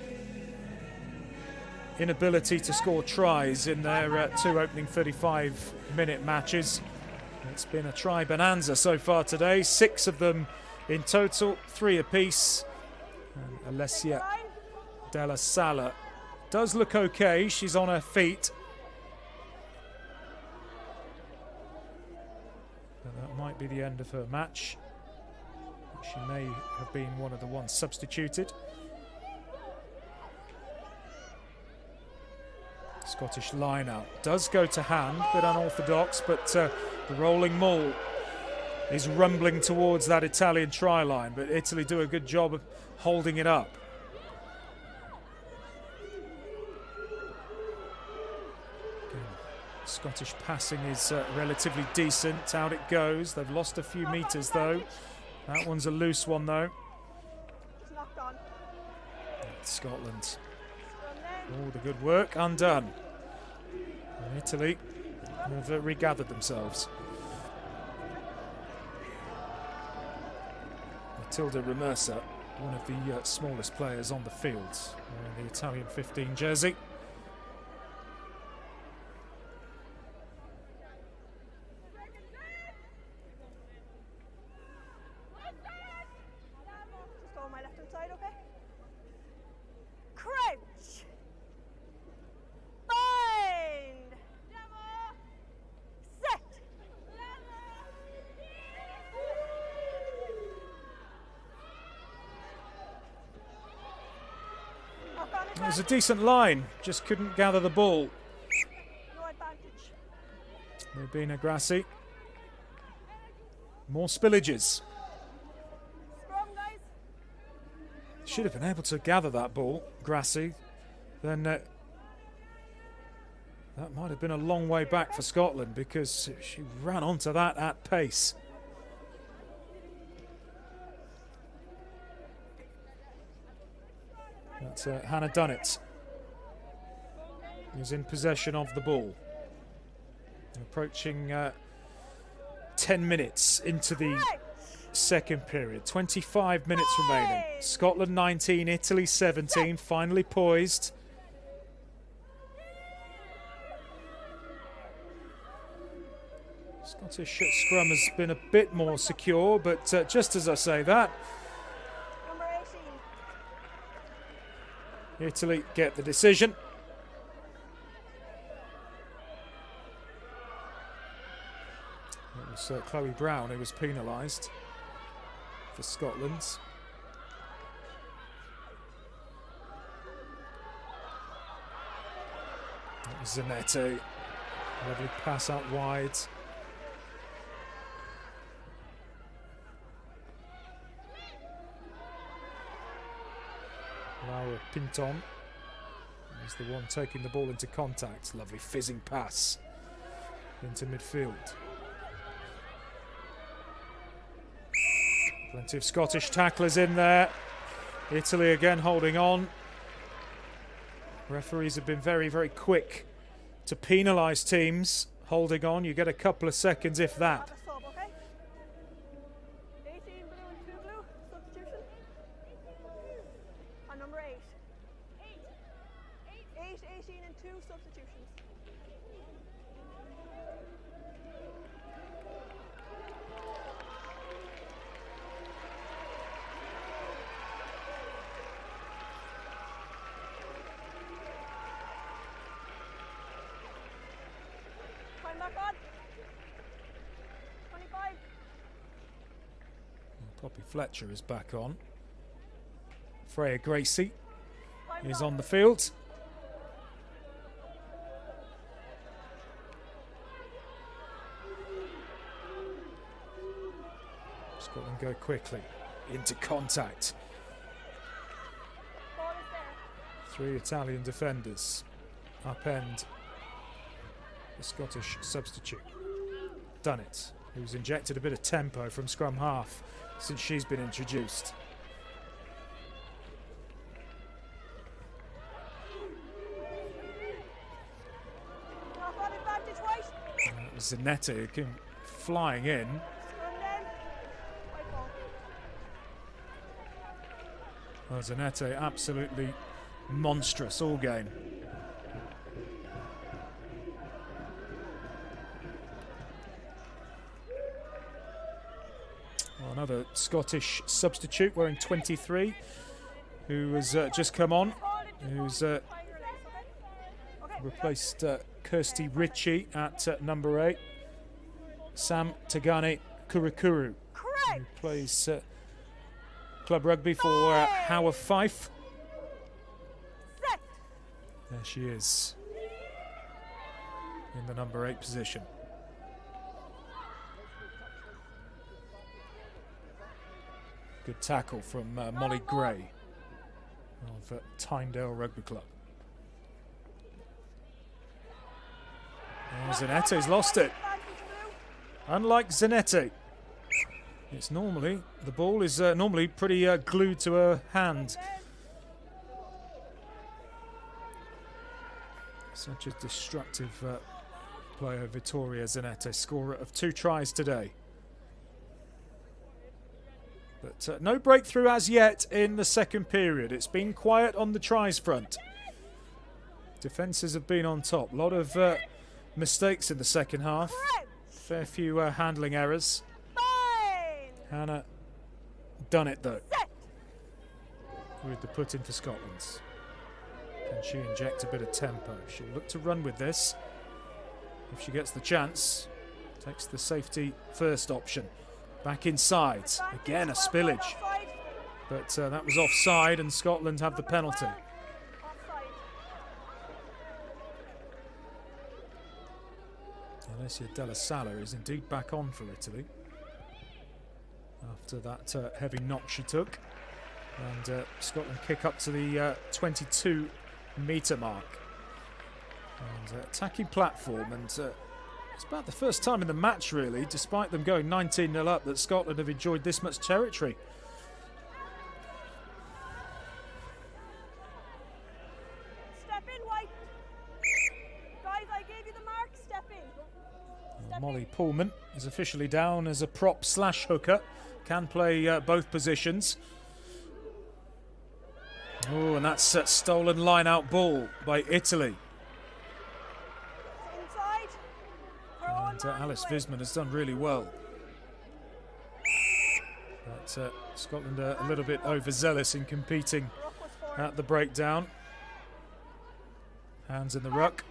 S1: inability to score tries in their 2 opening 35-minute matches. It's been a try bonanza so far today, 6 of them in total, 3 apiece. And Alessia Della Sala does look okay, she's on her feet. But that might be the end of her match. She may have been one of the ones substituted. Scottish line out does go to hand, bit unorthodox, but the rolling maul is rumbling towards that Italian try line, but Italy do a good job of holding it up. Again, Scottish passing is relatively decent. Out it goes. They've lost a few metres though. That one's a loose one though.
S2: It's knocked on.
S1: Scotland. All the good work undone. And Italy have regathered themselves. Matilda Remersa one of the smallest players on the field, wearing the Italian 15 jersey.
S2: Just go on my left hand side, okay? Crouch. Bind. Set.
S1: It was a decent line, just couldn't gather the ball.
S2: No advantage.
S1: Rubina Grassi. More spillages.
S2: Scrum, guys.
S1: Should have been able to gather that ball, Grassi. Then that might have been a long way back for Scotland, because she ran onto that at pace. That's Hannah Dunnett, who's in possession of the ball. Approaching 10 minutes into the second period. 25 minutes remaining. Scotland 19, Italy 17, finally poised. Scottish scrum has been a bit more secure, but just as I say that,
S2: Number 18.
S1: Italy get the decision. It was Chloe Brown who was penalised for Scotland. That was Zanetti. Lovely pass out wide. Laura Pinton is the one taking the ball into contact. Lovely fizzing pass into midfield. Plenty of Scottish tacklers in there. Italy again holding on. Referees have been very, very quick to penalise teams holding on. You get a couple of seconds, if that.
S2: Have a sub, okay? 18 blue and 2 blue. Substitution. And number 8. 8, 18 and 2 substitutions. Time back on. 25.
S1: Poppy Fletcher is back on. Freya Gracie
S2: Time
S1: is
S2: back.
S1: on the field. Scotland go quickly into contact.
S2: Ball is there.
S1: 3 Italian defenders upend the Scottish substitute. Dunnett, who's injected a bit of tempo from scrum half since she's been introduced.
S2: Knock on advantage, White.
S1: That was Zanetti who came flying in.
S2: Scrum then. White ball.
S1: Well, Zanetti absolutely monstrous all game. Well, another Scottish substitute wearing 23 who has just come on, who's
S2: Find your legs, okay? Okay.
S1: replaced Kirsty Ritchie at number 8. Sam Tagani Kurukuru,
S2: Correct.
S1: who plays club rugby for Howe of Fife.
S2: Set.
S1: There she is in the number 8 position. Good tackle from Molly Gray of Tynedale Rugby Club. And Zanetti's lost it.
S2: Advantage, blue.
S1: Unlike Zanetti, it's normally, the ball is normally pretty glued to her hand. Such a destructive player, Vittoria Zanetti, scorer of 2 tries today. But no breakthrough as yet in the second period. It's been quiet on the tries front. Defences have been on top. A lot of mistakes in the second half. Fair few handling errors. Hannah done it though. With the put in for Scotland. Can she inject a bit of tempo? She'll look to run with this. If she gets the chance, takes the safety first option. Back inside. Again a spillage. But that was offside and Scotland have the penalty. Alessia Della Sala is indeed back on for Italy after that heavy knock she took. And Scotland kick up to the 22-metre mark. And attacking platform, and it's about the first time in the match really, despite them going 19-0 up, that Scotland have enjoyed this much territory.
S2: Step in, White. Guys, I gave you the mark. Step in.
S1: Molly Pullman is officially down as a prop slash hooker. Can play both positions. Oh, and that's a stolen line-out ball by Italy. And Alice Visman has done really well. But Scotland are a little bit overzealous in competing at the breakdown. Hands in the ruck.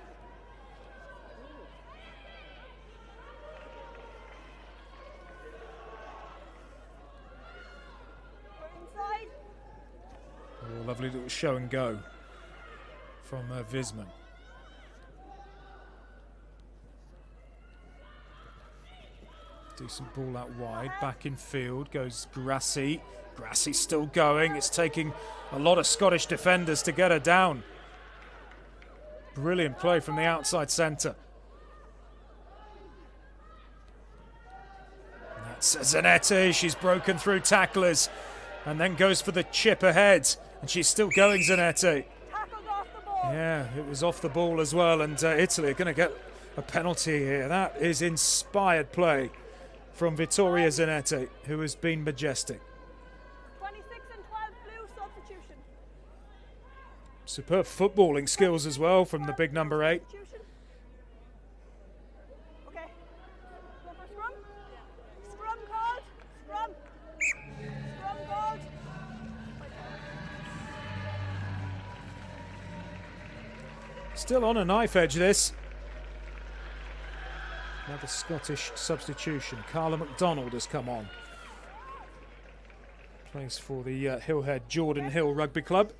S1: Oh, lovely little show and go from Visman. Decent ball out wide, back in field goes Grassi. Grassi's still going. It's taking a lot of Scottish defenders to get her down. Brilliant play from the outside centre. That's Zanetti. She's broken through tacklers and then goes for the chip ahead. And she's still going, Zanetti. Yeah, it was off the ball as well. And Italy are going to get a penalty here. That is inspired play from Vittoria Zanetti, who has been majestic.
S2: 26 and 12 blue substitution.
S1: Superb footballing skills as well from the big number 8.
S2: Okay. Go for scrum. Scrum called. Scrum. Scrum called.
S1: Still on a knife edge this. Another Scottish substitution. Carla McDonald has come on. Plays for the Hillhead Jordan Hill Rugby Club.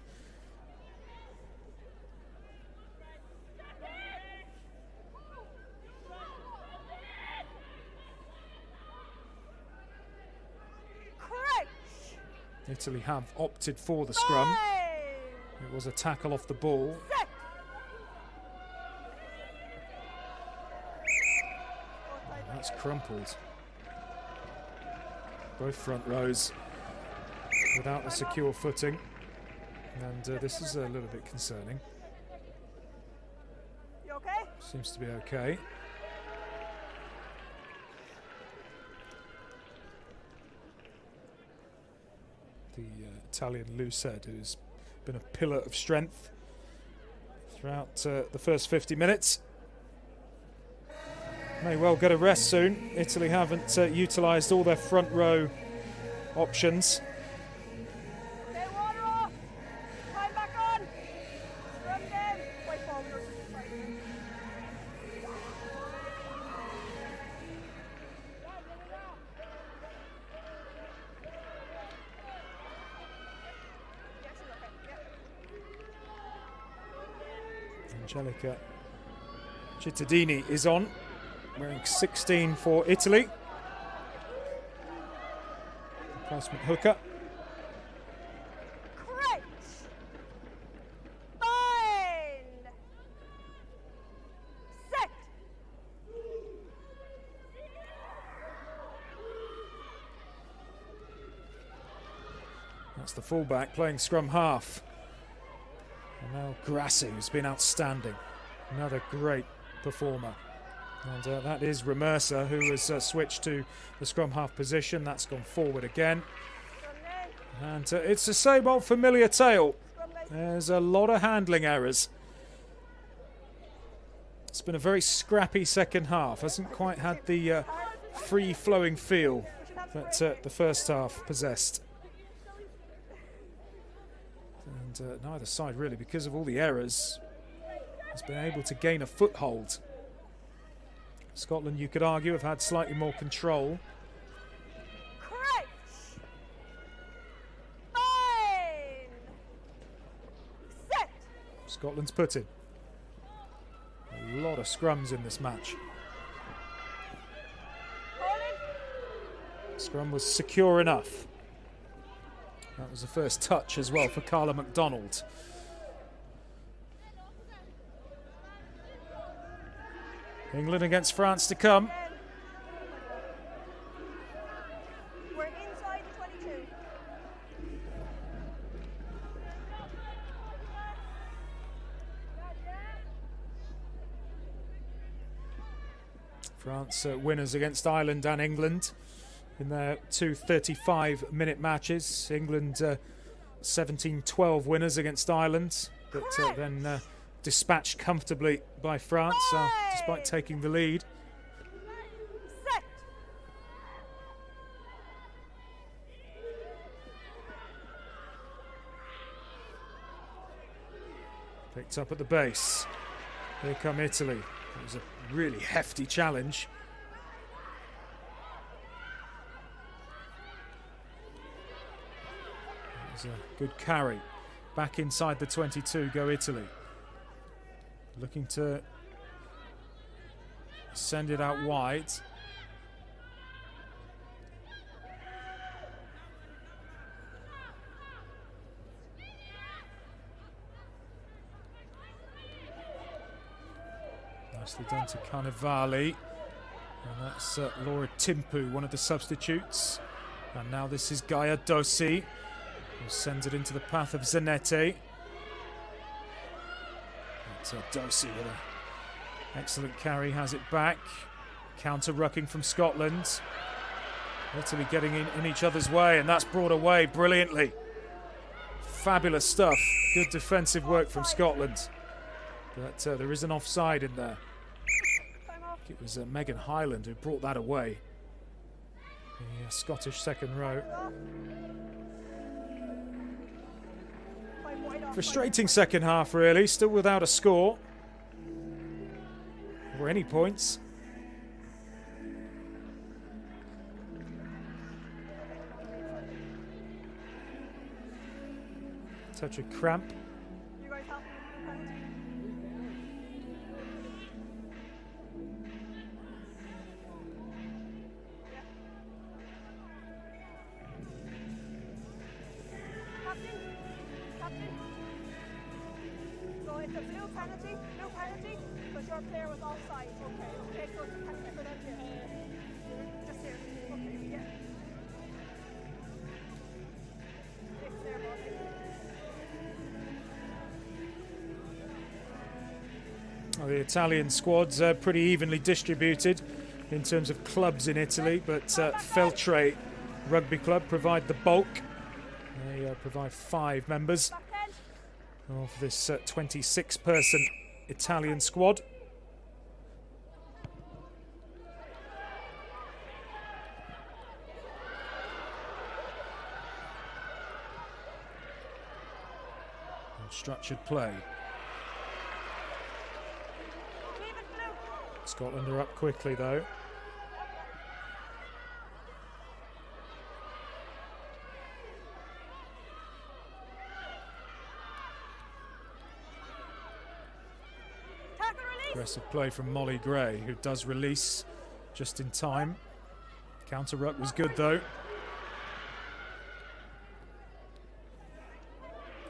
S1: Italy have opted for the scrum. It was a tackle off the ball. That's crumpled. Both front rows without the secure footing. And this is a little bit concerning.
S2: You okay?
S1: Seems to be okay. The Italian Luced, who's been a pillar of strength throughout the first 50 minutes. May well get a rest soon. Italy haven't utilised all their front row options.
S2: Okay, water off. Time back on. Scrum them. Way forward.
S1: Angelica Cittadini is on, wearing 16 for Italy. Replacement hooker.
S2: Crunch. Bind. Set.
S1: That's the fullback playing scrum half. And now Grassi, who's been outstanding. Another great performer. And that is Remersa, who has switched to the scrum half position. That's gone forward again. And it's the same old familiar tale.
S2: Scrum, guys.
S1: There's a lot of handling errors. It's been a very scrappy second half. Hasn't quite had the free-flowing feel that the first half possessed. And neither side, really, because of all the errors, has been able to gain a foothold. Scotland, you could argue, have had slightly more control.
S2: Crouch. Fine. Set.
S1: Scotland's put in. A lot of scrums in this match.
S2: Calling.
S1: Scrum was secure enough. That was the first touch as well for Carla MacDonald. England against France to come.
S2: We're inside the 22.
S1: France winners against Ireland and England in their two 35-minute matches. England 17-12 winners against Ireland, but then dispatched comfortably by France despite taking the lead.
S2: Set.
S1: Picked up at the base. Here come Italy. It was a really hefty challenge. It was a good carry. Back inside the 22 go Italy. Looking to send it out wide. Nicely done to Carnevali. And that's Laura Timpu, one of the substitutes. And now this is Gaia Dossi, who sends it into the path of Zanetti. It's Dossi with an excellent carry, has it back. Counter-rucking from Scotland. Italy getting in each other's way, and that's brought away brilliantly. Fabulous stuff. Good defensive work from Scotland. But there is an offside in there. It was Megan Hyland who brought that away. The Scottish second row. Frustrating second half, really. Still without a score or any points. Touch of cramp.
S2: You guys help me. So it's a blue penalty, but your player was offside. Okay, so it's a penalty for them here. Just here. Okay, yeah. It's their ball.
S1: Well, the Italian squad's pretty evenly distributed in terms of clubs in Italy, but Feltre Rugby Club provide the bulk. They provide 5 members of this 26-person Italian squad. And structured play. Scotland are up quickly though. Aggressive play from Molly Gray, who does release just in time. Counter ruck was good though.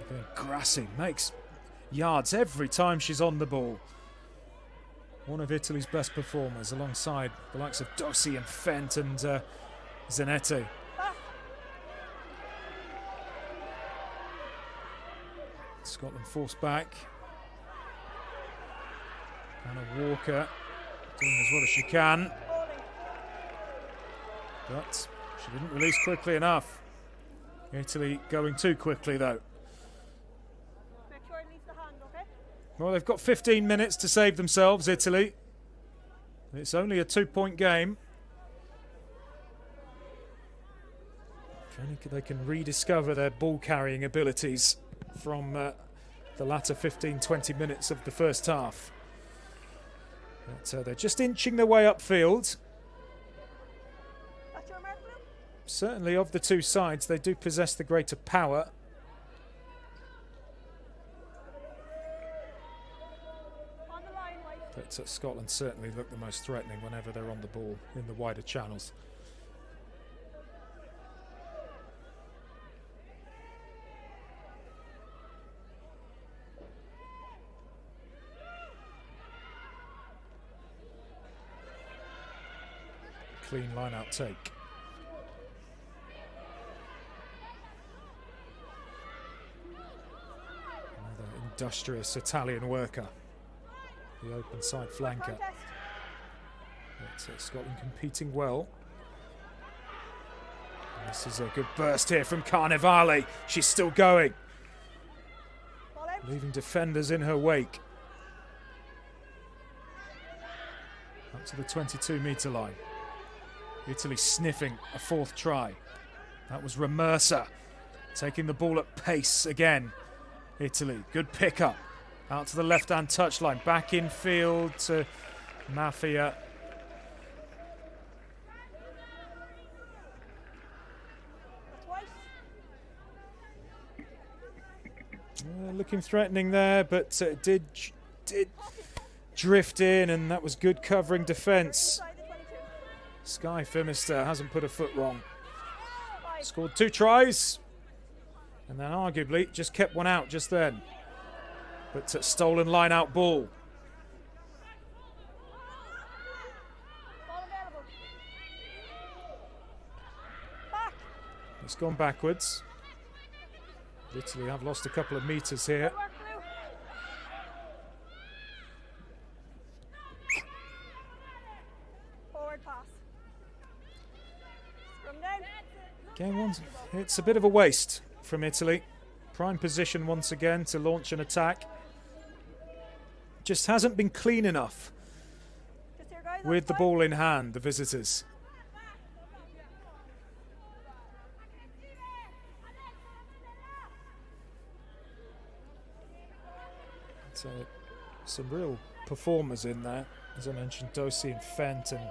S1: Again, Grassi makes yards every time she's on the ball. One of Italy's best performers, alongside the likes of Dossi and Fent and Zanetti. Scotland forced back. Anna Walker doing as well as she can, but she didn't release quickly enough. Italy going too quickly though.
S2: Make sure it leaves the hand, okay?
S1: Well, they've got 15 minutes to save themselves, Italy. It's only a 2-point game. If only they can rediscover their ball-carrying abilities from the latter 15-20 minutes of the first half. But, they're just inching their way upfield.
S2: That's your mark, Blue?
S1: Certainly of the two sides, they do possess the greater power.
S2: On the line, White.
S1: But Scotland certainly look the most threatening whenever they're on the ball in the wider channels. Clean line-out take. Another industrious Italian worker. The open side flanker. But, Scotland competing well. And this is a good burst here from Carnevale. She's still going. Leaving defenders in her wake. Up to the 22-metre line. Italy sniffing a fourth try. That was Ramersa taking the ball at pace again. Italy, good pickup. Out to the left-hand touchline. Back in field to Mafia. Looking threatening there, but did drift in, and that was good covering defence. Sky Phimister hasn't put a foot wrong. Scored 2 tries, and then arguably just kept one out just then. But stolen line-out ball. It's gone backwards. Italy have lost a couple of metres here. Again, it's a bit of a waste from Italy. Prime position once again to launch an attack. Just hasn't been clean enough with the ball in hand, the visitors. So, some real performers in there. As I mentioned, Dossi and Fent, and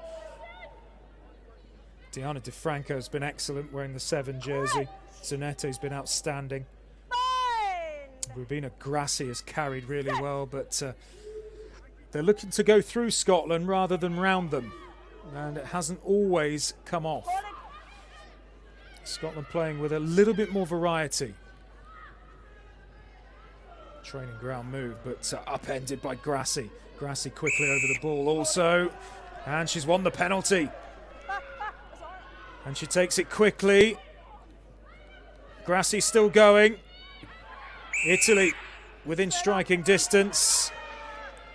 S1: Diana Di Franco has been excellent wearing the 7 jersey. Zanetti's been outstanding. Rubina Grassi has carried really well, but they're looking to go through Scotland rather than round them, and it hasn't always come off. Scotland playing with a little bit more variety. Training ground move, but upended by Grassi. Grassi quickly over the ball also, and she's won the penalty. And she takes it quickly. Grassi still going. Italy within striking distance.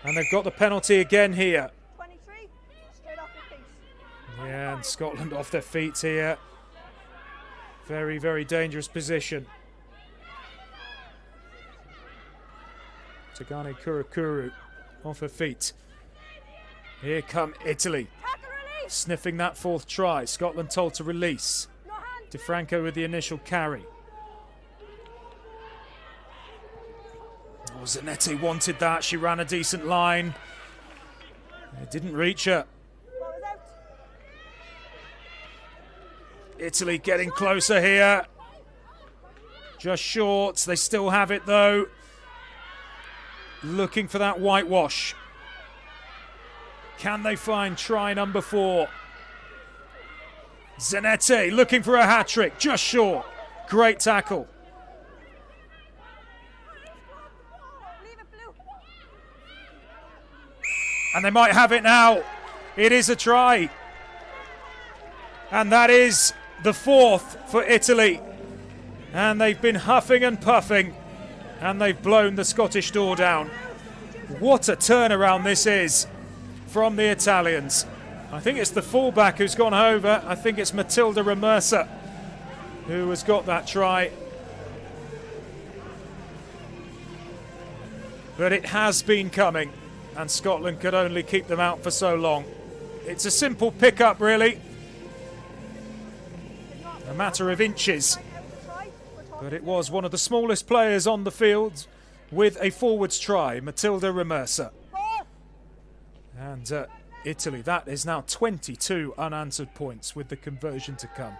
S1: And they've got the penalty again here.
S2: 23, straight off your feet.
S1: Yeah, and Scotland off their feet here. Very, very dangerous position. Tagane Kurukuru off her feet. Here come Italy. Sniffing that 4th try. Scotland told to release. Di Franco with the initial carry. Oh, Zanetti wanted that. She ran a decent line. It didn't reach her. Italy getting closer here. Just short. They still have it though. Looking for that whitewash. Can they find try number 4? Zanetti looking for a hat-trick. Just short. Great tackle. And they might have it now. It is a try. And that is the 4th for Italy. And they've been huffing and puffing. And they've blown the Scottish door down. What a turnaround this is from the Italians. I think it's the fullback who's gone over. I think it's Matilda Ramersa. who has got that try. But it has been coming, and Scotland could only keep them out for so long. It's a simple pick-up, really. A matter of inches. But it was one of the smallest players on the field with a forwards try, Matilda Remersa. And Italy, that is now 22 unanswered points with the conversion to come.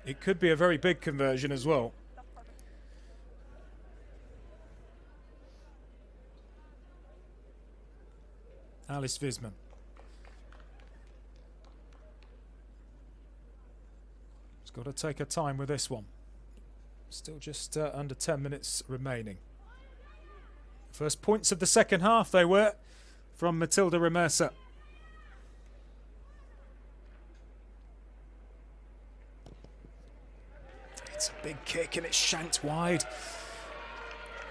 S1: It could be a very big conversion as well. Alice Visman. She's got to take her time with this one. Still just under 10 minutes remaining. First points of the second half they were from Matilda Remersa. It's a big kick and it's shanked wide.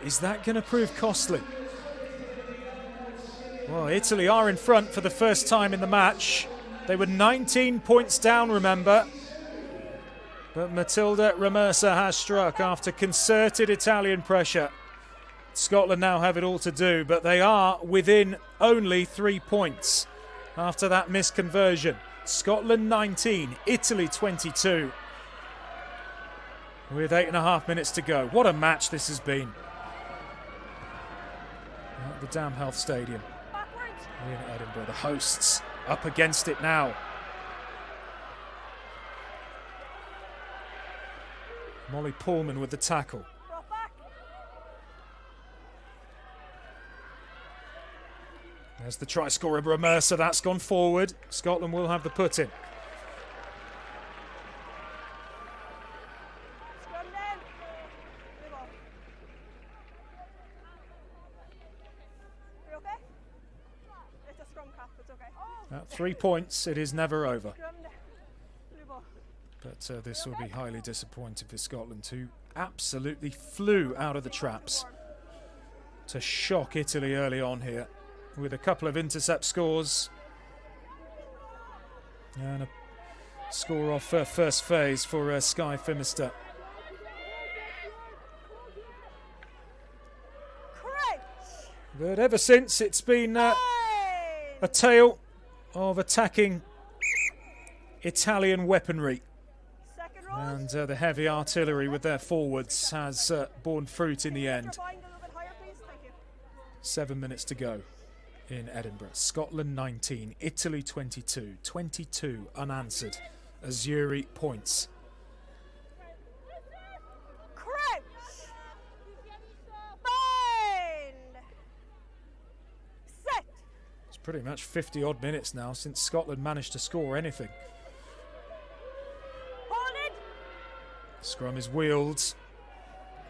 S1: Is that going to prove costly? Well, Italy are in front for the first time in the match. They were 19 points down, remember. But Matilda Remersa has struck after concerted Italian pressure. Scotland now have it all to do, but they are within only 3 points after that missed conversion. Scotland 19, Italy 22. With 8.5 minutes to go. What a match this has been. At the Dam Health Stadium in Edinburgh. The hosts up against it now. Molly Pullman with the tackle. There's the try scorer Remersa. That's gone forward. Scotland will have the put in. At 3 points, it is never over. But this will be highly disappointing for Scotland, who absolutely flew out of the traps to shock Italy early on here with a couple of intercept scores and a score off first phase for Skye Phimister. But ever since, it's been a tale of attacking Italian weaponry. And the heavy artillery with their forwards has borne fruit in the end. 7 minutes to go in Edinburgh. Scotland 19, Italy 22. 22 unanswered. Azzurri points. It's pretty much 50 odd minutes now since Scotland managed to score anything. Scrum is wheeled.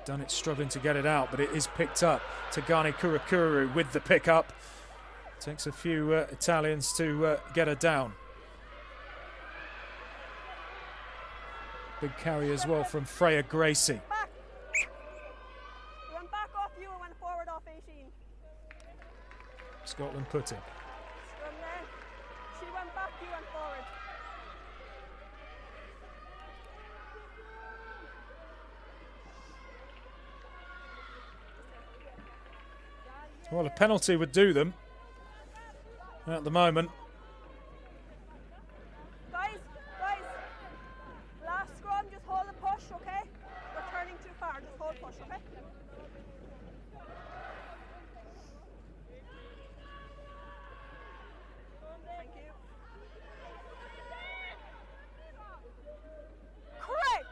S1: Dunnett struggling to get it out, but it is picked up. Tagani Kurakuru with the pickup. Takes a few Italians to get her down. Big carry as well from Freya Gracie.
S2: You went back off you and went forward off 18.
S1: Scotland put in.
S2: Scrum there. She went back, you went forward.
S1: Well, a penalty would do them at the moment.
S2: Guys, last scrum, just hold the push, okay? We're turning too far, just hold push, okay? Thank you. Crunch!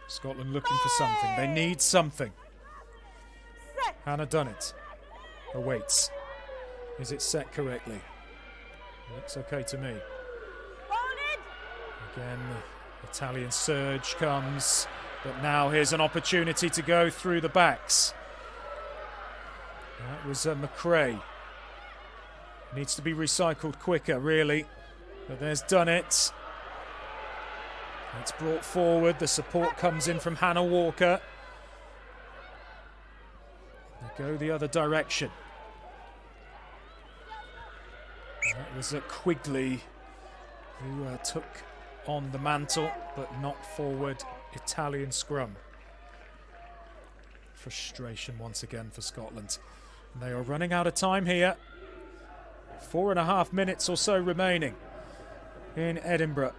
S1: Scotland looking for something. They need something. Hannah Dunnett awaits. Is it set correctly? Looks okay to me. Again, the Italian surge comes, but now here's an opportunity to go through the backs. That was McRae. Needs to be recycled quicker, really. But there's Dunnett. It's brought forward. The support comes in from Hannah Walker. They're go the other direction. That was Quigley who took on the mantle but knocked forward Italian scrum. Frustration once again for Scotland. And they are running out of time here. 4.5 minutes or so remaining in Edinburgh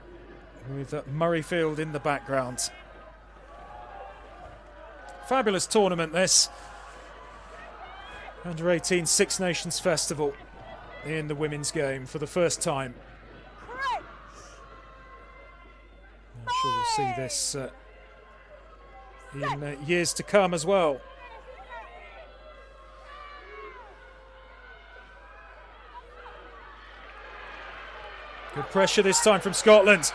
S1: with Murrayfield in the background. Fabulous tournament this. Under-18 Six Nations Festival in the women's game for the first time. I'm sure we'll see this in years to come as well. Good pressure this time from Scotland.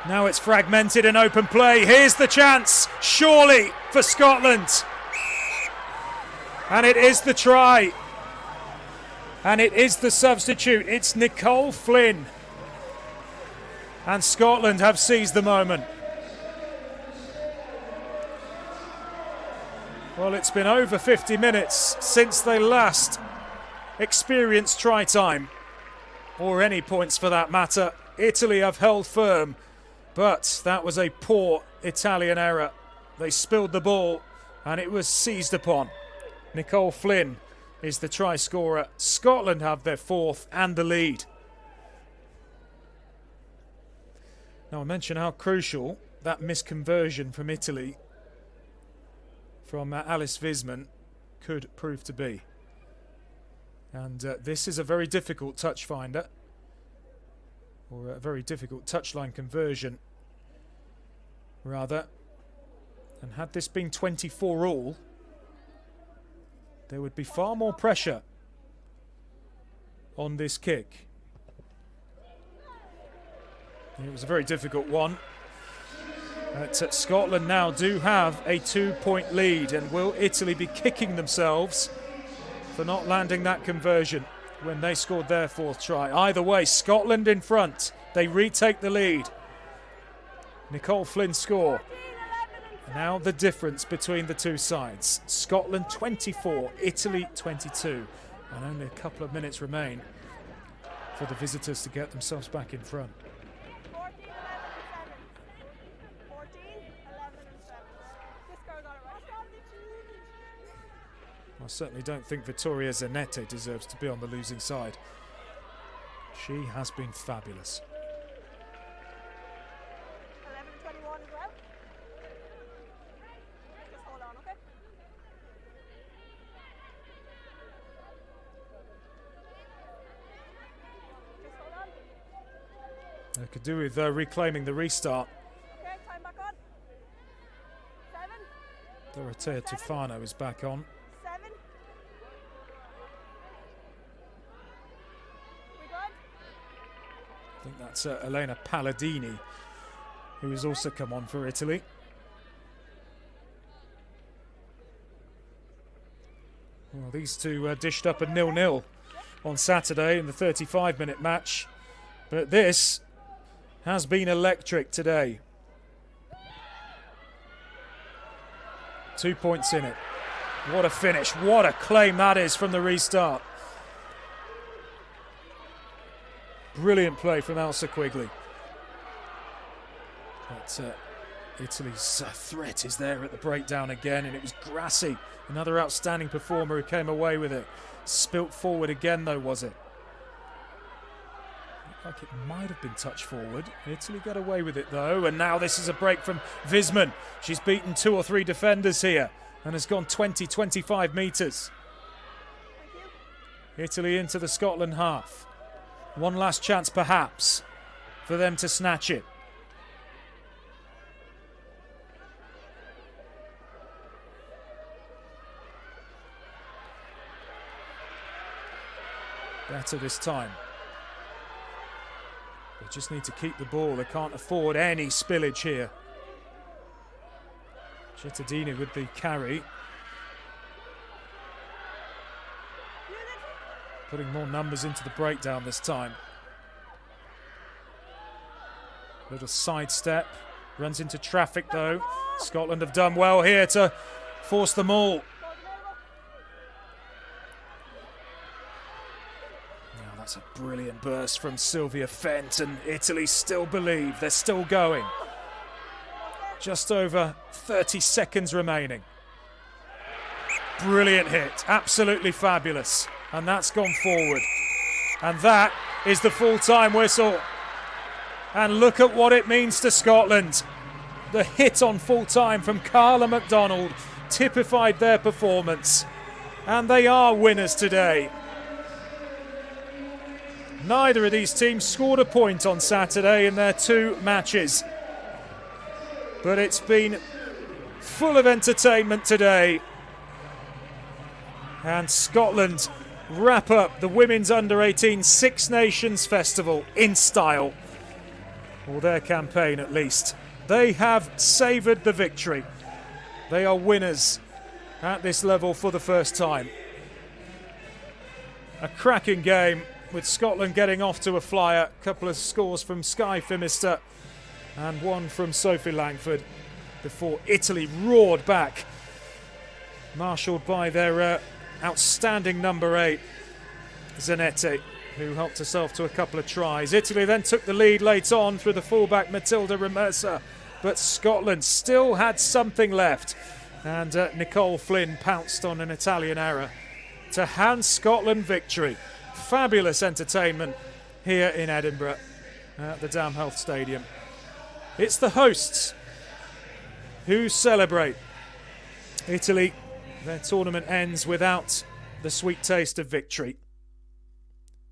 S1: Now it's fragmented and open play. Here's the chance, surely, for Scotland. And it is the try. And it is the substitute. It's Nicole Flynn. And Scotland have seized the moment. Well, it's been over 50 minutes since they last experienced try time, or any points for that matter. Italy have held firm, but that was a poor Italian error. They spilled the ball and it was seized upon. Nicole Flynn is the try scorer. Scotland have their fourth and the lead. Now I mentioned how crucial that misconversion from Italy from Alice Wiesman could prove to be. And this is a very difficult touch finder, or a very difficult touchline conversion, rather. And had this been 24 all, there would be far more pressure on this kick. It was a very difficult one. Scotland now do have a 2-point lead, and will Italy be kicking themselves for not landing that conversion when they scored their fourth try? Either way, Scotland in front. They retake the lead. Nicole Flynn score. Now the difference between the two sides. Scotland 24, Italy 22. And only a couple of minutes remain for the visitors to get themselves back in front.
S2: 14, 11 and 7. 14, 11 and 7. This girl got it right.
S1: I certainly don't think Vittoria Zanetti deserves to be on the losing side. She has been fabulous.
S2: 11 and 21 as well. Just hold on, okay? Just hold on.
S1: They could do with reclaiming the restart.
S2: Okay, time back on. 7.
S1: Dorotea Tufano is back on.
S2: 7. We good?
S1: I think that's Elena Palladini, who has also come on for Italy. Well, these two dished up a 0-0 on Saturday in the 35-minute match, but this has been electric today. 2 points in it. What a finish. What a claim that is from the restart. Brilliant play from Elsa Quigley. But Italy's threat is there at the breakdown again, and it was Grassi, another outstanding performer, who came away with it. Spilt forward again, though, was it? Looked like it might have been touched forward. Italy got away with it, though, and now this is a break from Wiesman. She's beaten 2 or 3 defenders here and has gone 20, 25 metres. Italy into the Scotland half. One last chance, perhaps, for them to snatch it. Better this time. They just need to keep the ball. They can't afford any spillage here. Cittadini with the carry. Putting more numbers into the breakdown this time. Little sidestep. Runs into traffic though. Scotland have done well here to force them all. That's a brilliant burst from Sylvia Fent, and Italy still believe. They're still going. Just over 30 seconds remaining. Brilliant hit, absolutely fabulous. And that's gone forward. And that is the full-time whistle. And look at what it means to Scotland. The hit on full-time from Carla MacDonald typified their performance. And they are winners today. Neither of these teams scored a point on Saturday in their 2 matches. But it's been full of entertainment today. And Scotland wrap up the Women's Under-18 Six Nations Festival in style. Or their campaign at least. They have savoured the victory. They are winners at this level for the first time. A cracking game with Scotland getting off to a flyer. A couple of scores from Skye Phimister and one from Sophie Langford before Italy roared back, marshalled by their outstanding number 8, Zanetti, who helped herself to a couple of tries. Italy then took the lead late on through the fullback Matilda Remersa, but Scotland still had something left, and Nicole Flynn pounced on an Italian error to hand Scotland victory. Fabulous entertainment here in Edinburgh at the Dam Health Stadium. It's the hosts who celebrate. Italy, their tournament ends without the sweet taste of victory.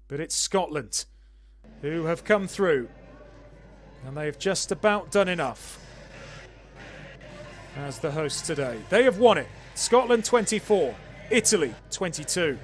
S1: But it's Scotland who have come through, and they've just about done enough as the hosts today. They have won it. Scotland 24, Italy 22.